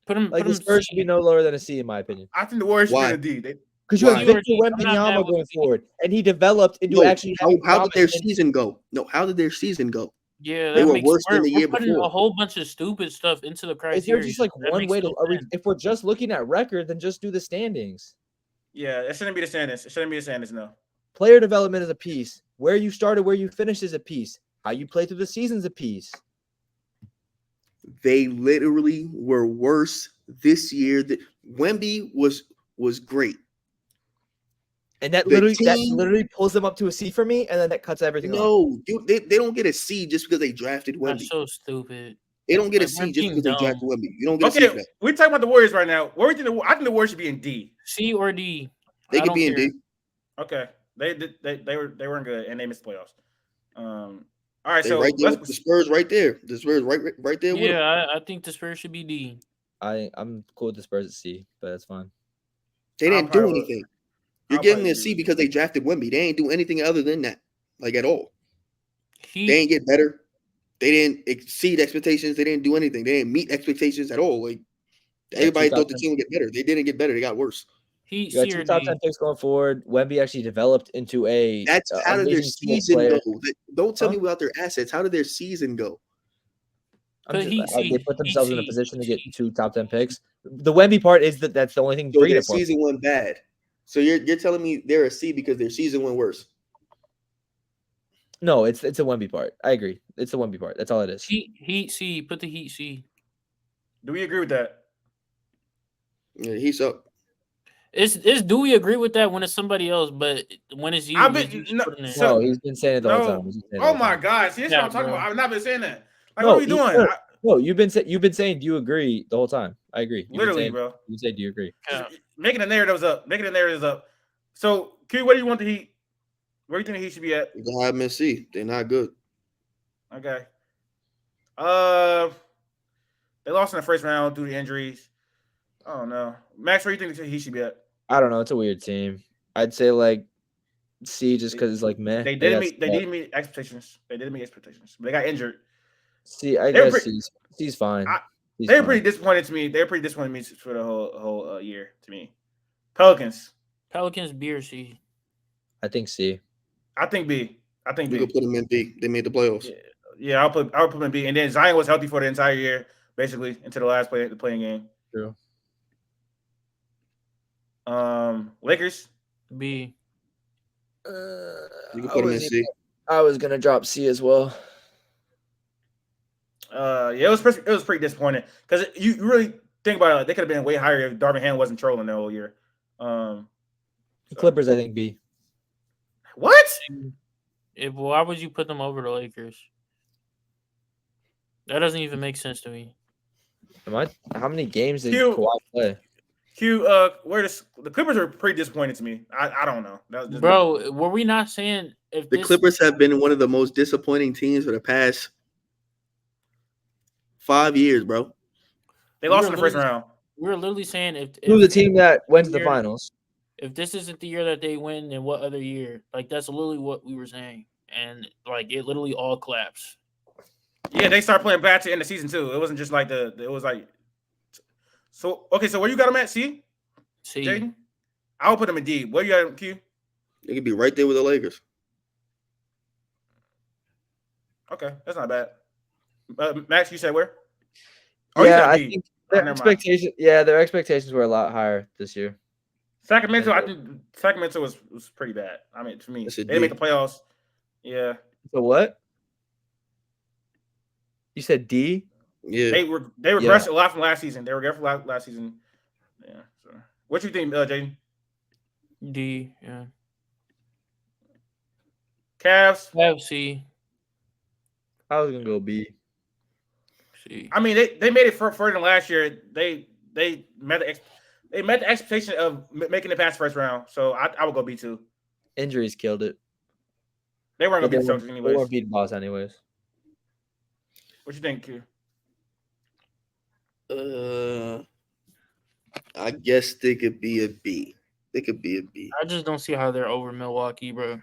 The Spurs should be no lower than a C in my opinion. I think the Warriors should be a D. Because you have Victor Wembanyama going forward, and he developed into actually. How did their season go? No, how did their season go? Yeah, they were worse than the year putting before. A whole bunch of stupid stuff into the criteria. Is there just like one way to? If we're just looking at record, then just do the standings. Yeah, it shouldn't be the standings. It shouldn't be the standings. No. Player development is a piece. Where you started, where you finished is a piece. How you play through the season's a piece. They literally were worse this year. Wemby was great. And that literally pulls them up to a C for me, and then that cuts everything off. No, they don't get a C just because they drafted Wemby. That's so stupid. They don't get a C just because they drafted Wemby. You don't get a C for that. We're talking about the Warriors right now. I think the Warriors should be in D. C or D. They could be in D. Okay. They weren't good and they missed the playoffs. All right, so the Spurs right there. The Spurs right there. Yeah, I think the Spurs should be D. I'm cool with the Spurs at C, but that's fine. They didn't do anything. You're getting a C because they drafted Wemby. They ain't do anything other than that, like at all. They didn't get better. They didn't exceed expectations. They didn't do anything. They didn't meet expectations at all. Like everybody thought the team would get better. They didn't get better. They got worse. You got 2 top 10 picks going forward. Wemby actually developed into a. That's how did their season go? Don't tell me about their assets. How did their season go? They put themselves in a position to get 2 top 10 picks. The Wemby part is that's the only thing. So their season went bad. So you're telling me they're a C because their season went worse? No, it's a Wemby part. I agree. It's a Wemby part. That's all it is. Heat C. Put the Heat C. Do we agree with that? Yeah, Heat's up. Do we agree with that when it's somebody else, but when it's you? No, he's been saying it the whole time. Oh my God! See, that's what I'm talking about. I've not been saying that. Like, what are we doing? No, you've been saying, do you agree the whole time? I agree. Literally, bro. You say, do you agree? Yeah. Making the narratives up. So, Q, where do you want the Heat? Where do you think the Heat should be at? You can have them in C. They're not good. Okay. They lost in the first round due to injuries. Oh no, Max, where do you think he should be at? I don't know. It's a weird team. I'd say like C just because it's like meh. They didn't meet expectations. They didn't meet expectations. They got injured. C, I guess C's fine. They were pretty disappointed to me. They were pretty disappointed me for the whole year to me. Pelicans B or C? I think C. I think B. You could put them in B. They made the playoffs. Yeah, I'll put them in B. And then Zion was healthy for the entire year, basically, until the last playing game. True. Lakers B. You can put them in C. I was gonna drop C as well. Yeah, it was pretty disappointing because you really think about it. Like, they could have been way higher if Darvin Ham wasn't trolling the whole year. The Clippers, I think B. What? Why would you put them over the Lakers? That doesn't even make sense to me. How many games did Kawhi play? The Clippers are pretty disappointing to me. I don't know. Bro, were we not saying if the Clippers have been one of the most disappointing teams for the past 5 years, bro? They lost in the first round. We were literally saying if the team that went to the finals. If this isn't the year that they win, then what other year? Like, that's literally what we were saying. And, like, it literally all collapsed. Yeah, they started playing bad to end the season, too. It wasn't just like it was like – so, okay, so where you got them at, C? C. Jaden? I would put them in D. Where you got them, Q? They could be right there with the Lakers. Okay, that's not bad. Max, you said where? Yeah, I think their expectations were a lot higher this year. Sacramento, I think Sacramento was pretty bad. I mean, to me, they didn't make the playoffs. Yeah. So what? You said D? Yeah. They regressed a lot from last season. They regressed from last season. Yeah. So, what you think, Jaden? D. Yeah. Cavs C. I was gonna go B. C. I mean, they made it further than last year. They met the expectation of making it past the first round. So I would go B too. Injuries killed it. They weren't gonna beat the Celtics anyways. They weren't beating Boss anyways. What you think, Q? I guess they could be a B. They could be a B. I just don't see how they're over Milwaukee, bro.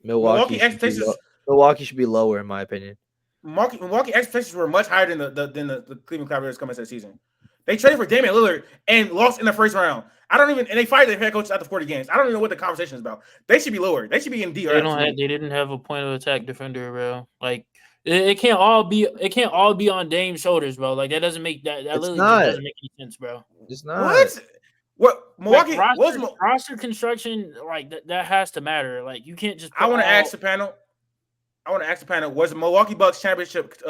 Milwaukee should be lower, in my opinion. Milwaukee expectations were much higher than the Cleveland Cavaliers coming into the season. They traded for Damian Lillard and lost in the first round. And they fired their head coach after 40 games. I don't even know what the conversation is about. They should be lower. They should be in D. They didn't have a point of attack defender, bro. Like it can't all be on Dame's shoulders, bro. Like that doesn't make that literally just doesn't make any sense, bro. It's not. What Milwaukee roster construction, like that has to matter. Like you can't just. I want to ask the panel. Was the Milwaukee Bucks championship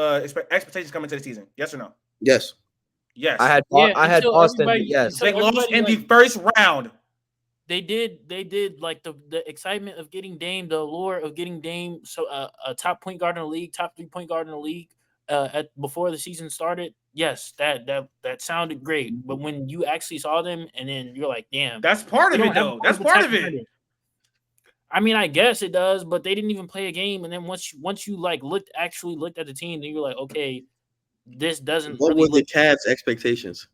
expectations coming to the season? Yes or no? Yes. Yes. I had Boston. Yes. They lost in the first round. They did like the excitement of getting Dame, the allure of getting Dame, so a top point guard in the league, top 3-point guard in the league, before the season started. Yes, that sounded great. But when you actually saw them, and then you're like, damn, that's part of it, though. That's part of it. I mean, I guess it does, but they didn't even play a game. And then once you like looked at the team, then you're like, okay, this doesn't. What were the Cavs' expectations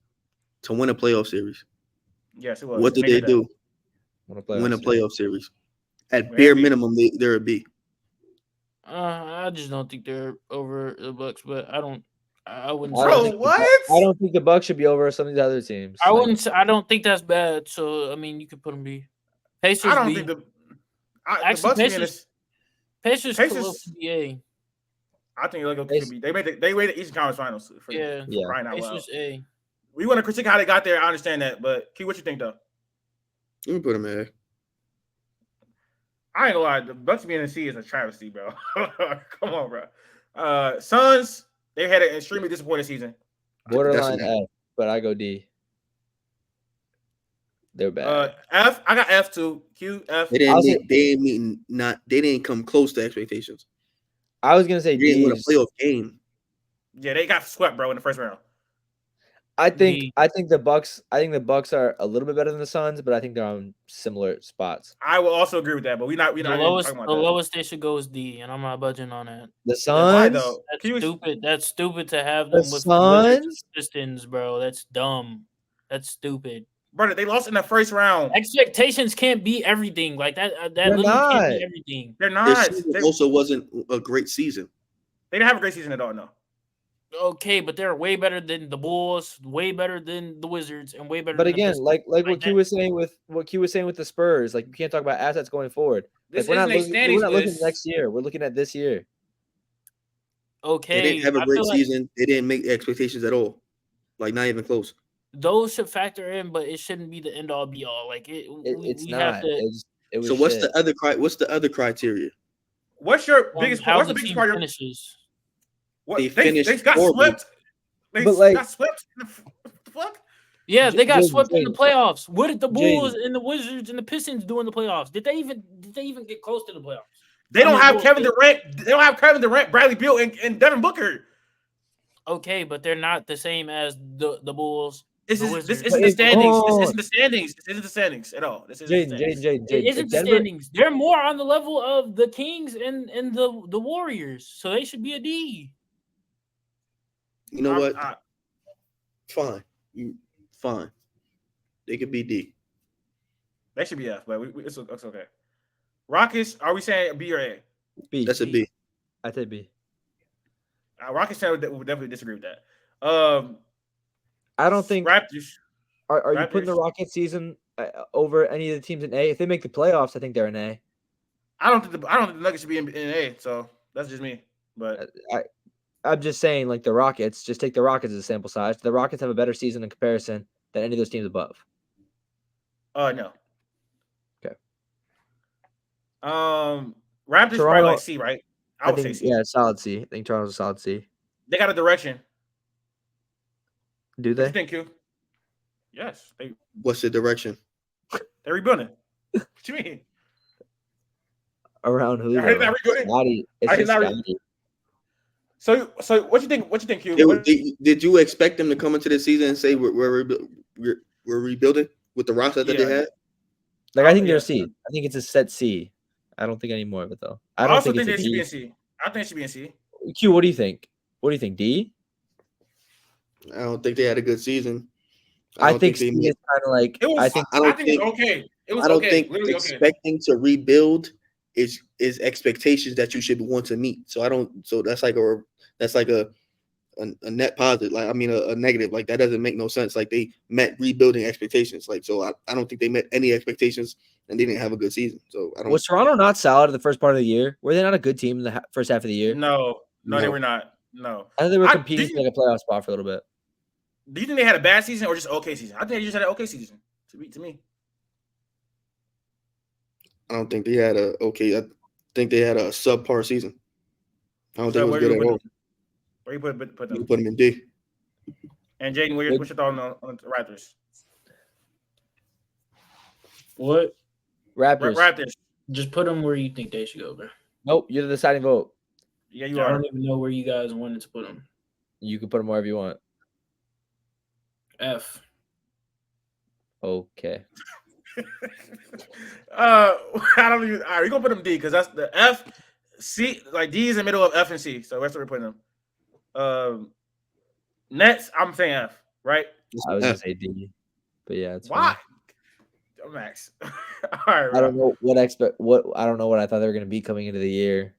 to win a playoff series? Yes, it was. What did they do? Win a playoff series. At bare minimum, they're a B. I just don't think they're over the Bucks, but I wouldn't. What? I don't think the Bucks should be over some of these other teams. I don't think that's bad. So I mean, you could put them B. Pacers. I don't B. think the Pacers close to be A. I think could be. They made the Eastern Conference Finals. Right now. Pacers A. We want to critique how they got there. I understand that, but Q, what you think though? Let me put them A. I ain't gonna lie, the Bucks being in C is a travesty, bro. Come on, bro. Suns, they had an extremely disappointing season. Borderline F, but I go D. They're bad. F, I got F too. Q, F. They didn't come close to expectations. I was gonna say D. They didn't win a playoff game. Yeah, they got swept, bro, in the first round. I think the Bucks are a little bit better than the Suns, but I think they're on similar spots. I will also agree with that, but the lowest they should go is D, and I'm not budging on that. The Suns, that's stupid. That's stupid to have them with Pistons, bro. That's dumb. That's stupid. Brother, they lost in the first round. Expectations can't be everything. Like that literally can't be everything. They're not. Their season also wasn't a great season. They didn't have a great season at all, no. Okay, but they're way better than the Bulls, way better than the Wizards, and way better. But again, like what Q was saying with the Spurs, like you can't talk about assets going forward. We're not looking next year. We're looking at this year. Okay, they didn't have a great season. They didn't make expectations at all. Like not even close. Those should factor in, but it shouldn't be the end all be all. Like it's not. So what's the other criteria? What's your biggest? What's the biggest part of finishes? What they got swept. They got swept. What the fuck? Yeah, they got swept in the playoffs. What did the Bulls and the Wizards and the Pistons do in the playoffs? Did they even get close to the playoffs? They don't have Kevin Durant. They don't have Kevin Durant, Bradley Beal, and Devin Booker. Okay, but they're not the same as the Bulls. This isn't the standings. This isn't the standings. This isn't the standings at all. This isn't the standings. They're more on the level of the Kings and the Warriors, so they should be a D. You know what? Fine. They could be D. They should be F, but it's okay. Rockets, are we saying B or A? B. That's a B. I say B. Rockets would definitely disagree with that. I don't think Raptors. Are you putting the Rockets season over any of the teams in A? If they make the playoffs, I think they're in A. I don't think the Nuggets should be in A. So that's just me. But I'm just saying, like the Rockets, just take the Rockets as a sample size. The Rockets have a better season in comparison than any of those teams above. No. Okay. Raptors probably like C, right? I would say C. Yeah, solid C. I think Toronto's a solid C. They got a direction. Do they? What you think, Q? Yes. What's the direction? They're rebuilding. What you mean? Around who? It's Scotty. So what you think? What you think, Q? Did you expect them to come into the season and say we're rebuilding with the roster that they had? Like I think they're C. I think it's a set C. I don't think any more of it though. I also think they should be in C. I think it should be in C. Q, what do you think? What do you think? D? I don't think they had a good season. I think C is kind of like. I think it's okay. It was I don't think expecting to rebuild is expectations that you should want to meet. So I don't. So that's like a a net positive. Like, I mean, a negative. Like, that doesn't make no sense. Like, they met rebuilding expectations. Like, so I don't think they met any expectations, and they didn't have a good season. So I don't. Was Toronto not solid in the first part of the year? Were they not a good team in the first half of the year? No, they were not. No, I think they were competing for like a playoff spot for a little bit. Do you think they had a bad season or just okay season? I think they just had an okay season. To me, I don't think they had a okay. I think they had a subpar season. I don't think it was good at all. Where you put them? You put them in D. And Jaden, what's your thought on the Raptors? What? Raptors. Just put them where you think they should go, bro. Nope, you're the deciding vote. Yeah, you are. I don't even know where you guys wanted to put them. You can put them wherever you want. F. Okay. I don't even. All right, we're gonna put them D because that's the F. C, like D is in the middle of F and C, so that's where we're putting them. Nets, I'm saying F, right? I was gonna say D, but yeah, it's why? Max. All right, I don't know what I don't know what I thought they were gonna be coming into the year.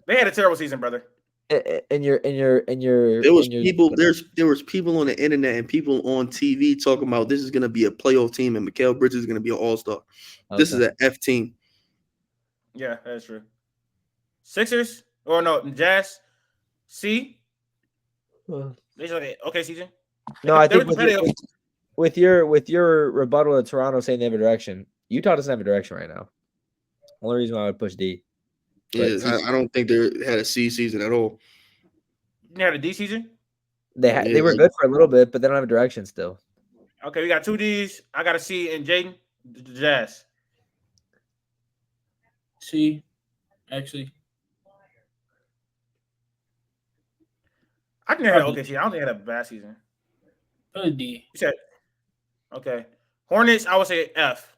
They had a terrible season, brother. There was people on the internet and people on TV talking about this is gonna be a playoff team and Mikal Bridges is gonna be an all-star. Okay. This is an F team. Yeah, that's true. Sixers or no Jazz C. They just okay season. No, I think with your rebuttal to Toronto saying they have a direction, Utah doesn't have a direction right now. Only reason why I would push D. Yeah, I don't think they had a C season at all. They had a D season? They were good for a little bit, but they don't have a direction still. Okay, we got 2 Ds. I got a C and Jaden, Jazz. C, actually. I think they had an okay season. I don't think they had a bad season. Put a D. You said okay. Hornets, I would say F.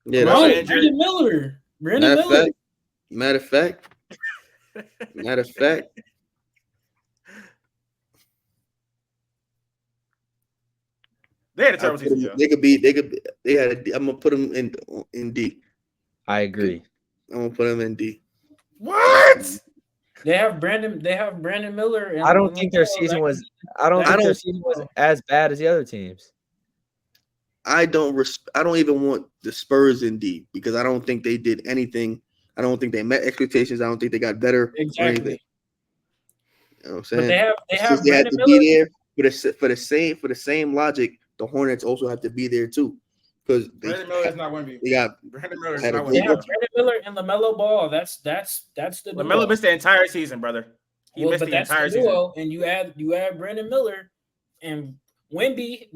Yeah, Brandon Miller. Matter of fact. They had a terrible season. I'm gonna put them in D. I agree. I'm gonna put them in D. What? They have Brandon Miller. I don't think their season was. I don't think their season was as bad as the other teams. I don't even want the Spurs in D because I don't think they did anything. I don't think they met expectations. I don't think they got better. Exactly. You know what I'm saying? But they have they had to be there for the same logic. The Hornets also have to be there too. Because Brandon Miller is not going to be. They got Brandon Miller. They have Brandon Miller and LaMelo Ball. That's the LaMelo missed the entire season, brother. He missed the entire season. And you add Brandon Miller and Wemby,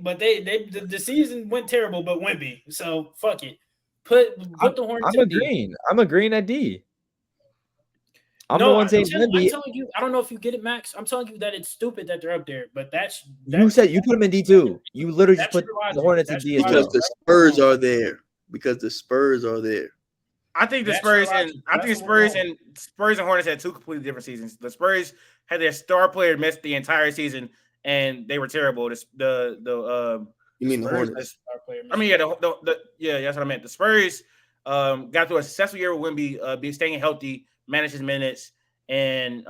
but the season went terrible. But Wemby, so fuck it. Put the Hornets. I'm agreeing at D. I'm telling you, I don't know if you get it, Max. I'm telling you that it's stupid that they're up there, but that's you said you put them in D too. You literally just put the Hornets in D as well. Because the Spurs are there. I think the Spurs and Hornets had 2 completely different seasons. The Spurs had their star player miss the entire season, and they were terrible. You mean the Hornets? I mean, that's what I meant. The Spurs got through a successful year with Wemby, being staying healthy, managed his minutes, and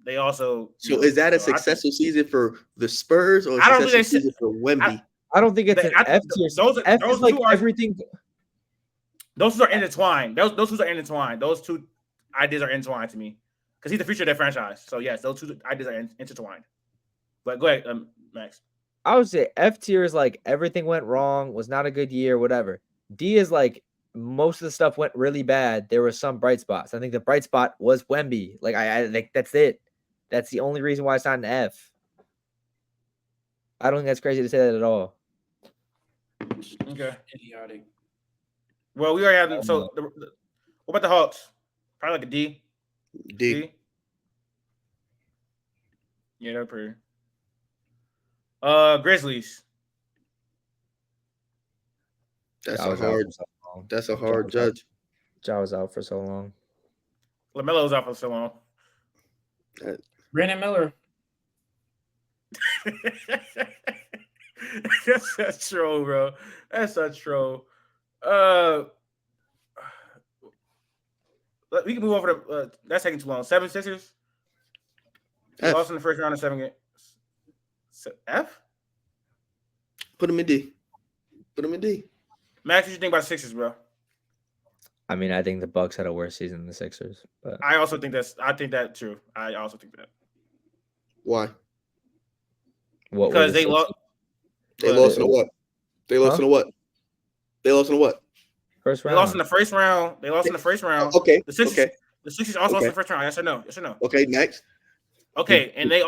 they also. So is that a successful season for the Spurs or a successful season for Wemby? I don't think it's an F tier. F is like everything. Those two are intertwined. Those two are intertwined. Those 2 ideas are intertwined to me because he's the future of their franchise. So yes, those 2 ideas are intertwined. But go ahead, Max. I would say F tier is like everything went wrong, was not a good year, whatever. D is like most of the stuff went really bad. There were some bright spots. I think the bright spot was Wemby. Like I think that's it. That's the only reason why it's not an F. I don't think that's crazy to say that at all. Okay. Idiotic. Well, we already have them. So, what about the Hawks? Probably like a D. D. Yeah, they're pretty. Grizzlies. That's a hard judge. Ja was out for so long. LaMelo was out for so long. Brandon Miller. That's true, bro. That's a troll. We can move over to that's taking too long. 7 Sixers. They lost in the first round of 7 games. F? Put them in D. Max, what you think about the Sixers, bro? I mean, I think the Bucks had a worse season than the Sixers, but I also think that's true. I also think that. Why? Because they lost. They lost in a what? They lost in a what? First round. They lost in the first round. Okay. The Sixers also lost in the first round. Yes or no? Okay, next. Okay, and they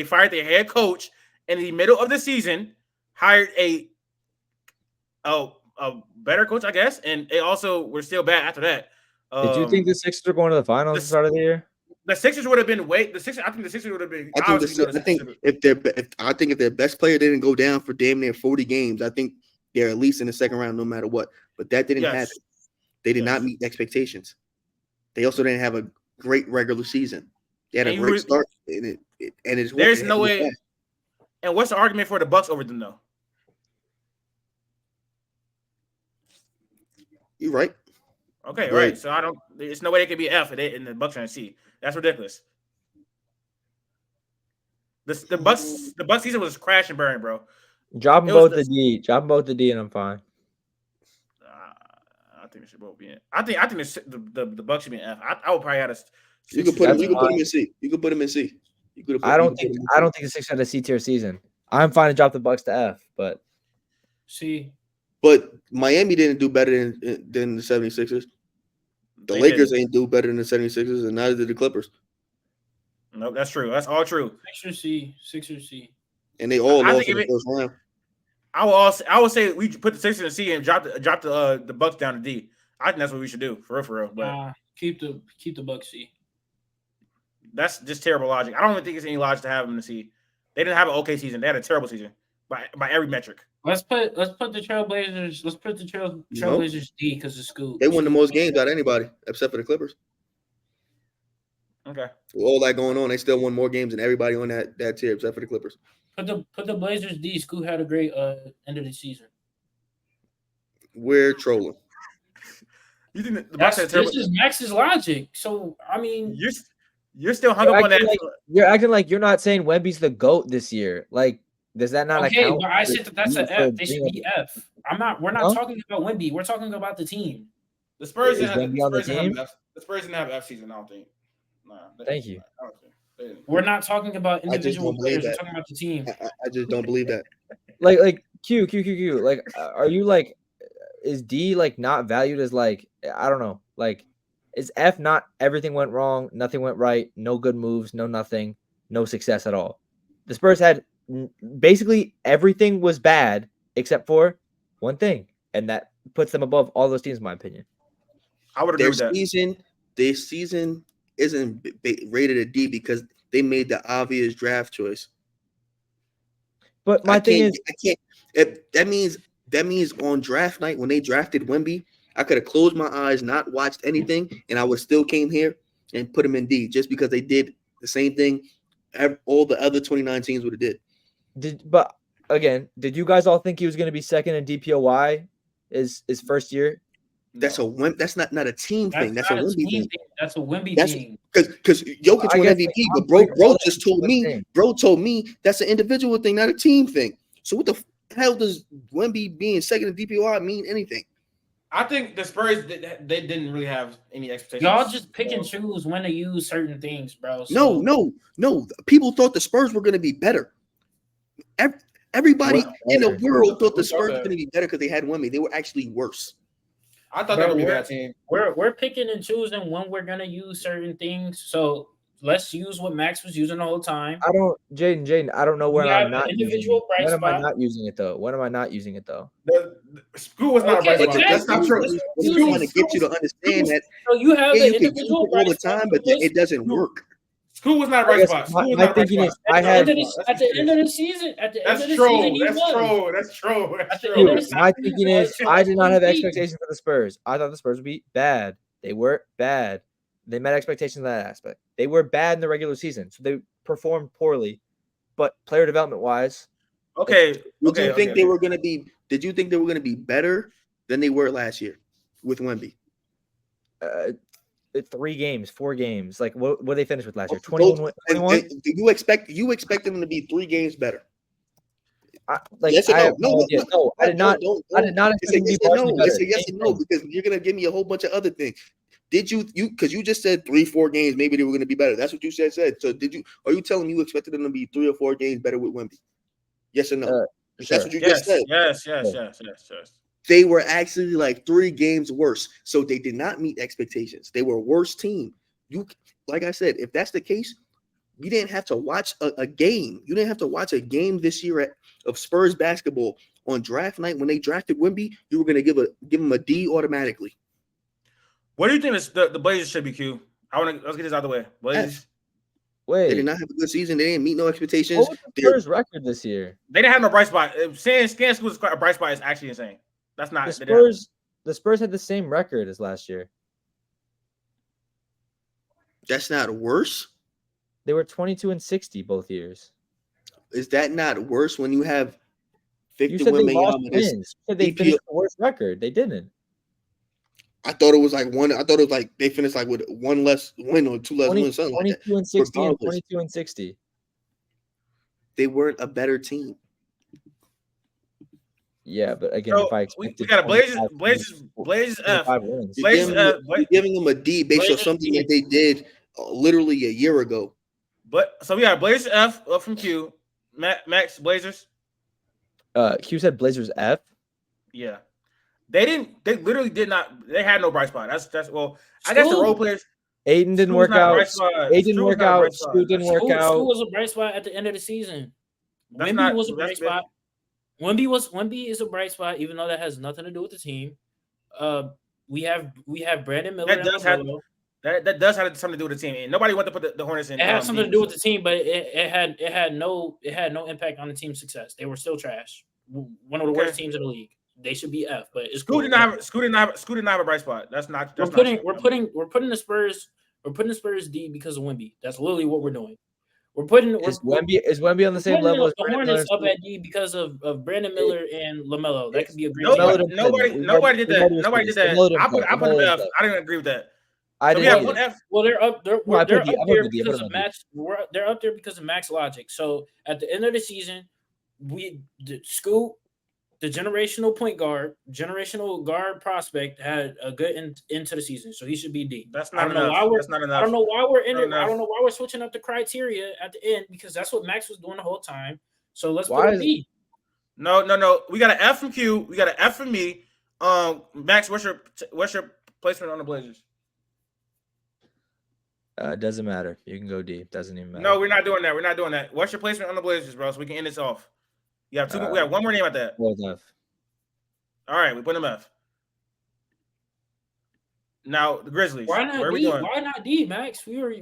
fired their head coach in the middle of the season, hired a better coach, I guess, and they also were still bad after that. Did you think the Sixers were going to the finals at the start of the year? The Sixers would have been I think the Sixers would have been. I think if their best player didn't go down for damn near 40 games, I think they're at least in the second round no matter what. But that didn't happen. They did not meet expectations. They also didn't have a great regular season. They had a great start, and there's no way. And what's the argument for the Bucks over them though? You're right. Okay, right. So there's no way they could be F and the Bucks are in C. That's ridiculous. The Bucks season was crash and burn, bro. Drop them both the D, and I'm fine. I think they should both be in. I think the Bucks should be in F. I would probably have a. You can put them in C. I don't think the Sixers had a C tier season. I'm fine to drop the Bucks to F, but C. But Miami didn't do better than the 76ers. The Lakers ain't do better than the 76ers, and neither did the Clippers. No, that's true. That's all true. Sixers C. And they all lost in the first round. I would say we put the Sixers in C and drop the Bucks down to D. I think that's what we should do for real. But keep the Bucks C. That's just terrible logic. I don't even think it's any logic to have them in the C. They didn't have an okay season. They had a terrible season by every metric. Let's put the Trailblazers. Let's put the Trailblazers D because of Scoot. They won the most games out of anybody except for the Clippers. Okay. With all that going on, they still won more games than everybody on that tier except for the Clippers. Put the Blazers D. Scoot had a great end of the season. We're trolling. You think the Bucks had terrible? This is Max's logic. So I mean, you're still hung up on that. You're acting like you're not saying Wemby's the GOAT this year. Like, does that not account? Okay, but I said that's an F. They should be F. We're not talking about Wemby. We're talking about the team. The Spurs didn't have F season. I don't think. Thank you. We're not talking about individual players. We're talking about the team. I just don't believe that. Like Q. Like, are you like, is D like not valued as like, I don't know, like, is F not everything went wrong, nothing went right, no good moves, no nothing, no success at all? The Spurs had basically everything was bad except for one thing, and that puts them above all those teams, in my opinion. I would agree with that. Their season isn't rated a D because they made the obvious draft choice. But my thing is, I can't. That means on draft night when they drafted Wemby, I could have closed my eyes, not watched anything, and I would still came here and put him in D just because they did the same thing all the other 29 teams would have did. But again, did you guys all think he was going to be second in DPOY his first year? That's not a team thing. That's a Wemby thing. That's a Wemby thing. Because Jokic won MVP, but bro just told me. Bro told me that's an individual thing, not a team thing. So what the hell does Wemby being second in DPOI mean anything? I think the Spurs they didn't really have any expectations. Y'all just pick and choose when to use certain things, bro. So. No. People thought the Spurs were going to be better. Everybody in the world thought the Spurs were going to be better because they had Wemby. They were actually worse. I thought that would be a bad team. We're picking and choosing when we're gonna use certain things. So let's use what Max was using the whole time. Jaden, I don't know where I'm not individual using it. bright spot. When am I not using it though? When am I not using it though? The Scoot was not a bright spot. That's not true. We're trying to get you to understand that. So you have the you can individual use it all the time, but it doesn't work. Scoot was not a bright spot. My thinking is, at the end of the season. That's true. My thinking is, I did not have expectations for the Spurs. I thought the Spurs would be bad. They were bad. They met expectations in that aspect. They were bad in the regular season, so they performed poorly. But player development wise, did you think they were going to be better than they were last year with Wemby? 3 games, 4 games. Like what they finished with last year? 21. Do you expect them to be 3 games better? Yes or no? No, I did not. I did not expect them to be no. better. It's a yes or no because you're gonna give me a whole bunch of other things. Did you because you just said 3-4 games, maybe they were gonna be better. That's what you said. So are you telling me you expected them to be 3 or 4 games better with Wemby? Yes or no? Sure. That's what you just said. Yes. They were actually like 3 games worse. So they did not meet expectations. They were a worse team. Like I said, if that's the case, you didn't have to watch a game. You didn't have to watch a game this year of Spurs basketball on draft night when they drafted Wemby. You were going to give him a D automatically. What do you think the Blazers should be, Q? Let's get this out of the way. Blazers. Wait. They did not have a good season. They didn't meet no expectations. What was the Spurs record this year? They didn't have no bright spot. Saying Scan School's a bright spot is actually insane. That's not the Spurs had the same record as last year. That's not worse. They were 22-60 both years. Is that not worse when you have Victor Wembanyama? You said they finished the worst record. They didn't. I thought it was like one. I thought it was like they finished like with 1 less win or 2 less wins. 22-60 and 22-60. They weren't a better team. Yeah, but again, if I expected we got a Blazers F. You're giving them a D based on something that they did literally a year ago. But so we got Blazers F up from Q. Max Blazers. Q said Blazers F. Yeah. They literally did not. They had no bright spot. That's well. I guess the role players. Aiden didn't work out. Aiden didn't work out. Scoot didn't work out. Scoot was a bright spot at the end of the season. Wemby was a bright spot. Wemby is a bright spot, even though that has nothing to do with the team. We have Brandon Miller. That does have something to do with the team. And nobody wanted to put the Hornets in. It had something to do with the team, but it had no impact on the team's success. They were still trash. One of the worst teams in the league. They should be F, but it's Scoot did not have a bright spot. We're putting the Spurs D because of Wemby. That's literally what we're doing. Is Wemby on the same level as the Hornets up at D because of Brandon Miller and LaMelo? That could be a great. Nobody did that. Nobody did that. I put an F. I didn't agree with that. I didn't. Have one F. Well, they're up there because of Max. They're up there because of Max logic. So at the end of the season, Scoot, the generational point guard, generational guard prospect, had a good end to the season, so he should be D. That's not enough. That's not enough. I don't know why we're in it. I don't know why we're switching up the criteria at the end because that's what Max was doing the whole time. So let's put a D. No. We got an F from Q. We got an F from me. Max, what's your placement on the Blazers? Doesn't matter. You can go D. Doesn't even matter. No, we're not doing that. What's your placement on the Blazers, bro? So we can end this off. You have two. We have one more name at that. F. All right, we put him F. Now the Grizzlies. Why not D? Why not D, Max? We were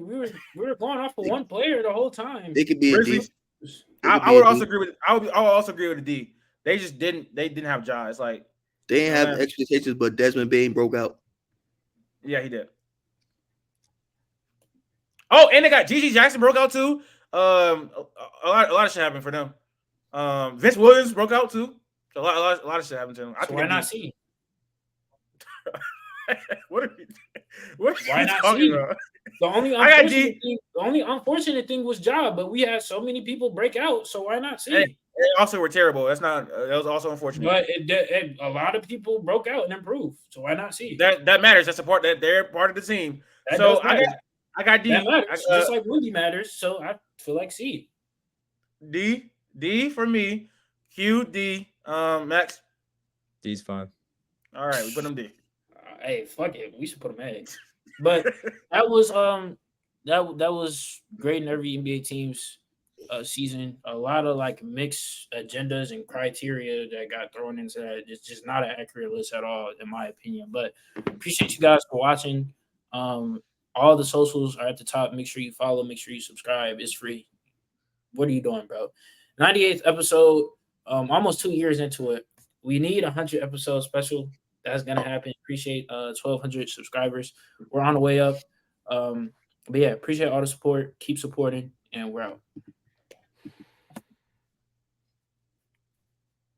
going off of one player the whole time. They could be Grizzlies. A D. I would also agree with. I would also agree with a D. They just didn't. They didn't have Ja. It's like they didn't have expectations, but Desmond Bane broke out. Yeah, he did. Oh, and they got Gigi Jackson broke out too. A lot of shit happened for them. Vince Williams broke out too. So a lot of shit happened to him. So why not C? What why not talking C? about? The only unfortunate thing was Ja, but we had so many people break out. So why not C? They also were terrible. That was also unfortunate. But a lot of people broke out and improved. So why not C? That matters. That's a part that they're part of the team. That so I got D. That matters. Just like Wemby matters. So I feel like C. D for me. Q, D. Max. D's fine. All right, we put him D. Hey, fuck it. We should put him A. But that was that was great in every NBA team's season. A lot of like mixed agendas and criteria that got thrown into that. It's just not an accurate list at all, in my opinion. But appreciate you guys for watching. All the socials are at the top. Make sure you follow. Make sure you subscribe. It's free. What are you doing, bro? 98th episode. Almost 2 years into it. We need 100 episode special. That's gonna happen. Appreciate 1,200 subscribers. We're on the way up. But yeah, appreciate all the support. Keep supporting, and we're out.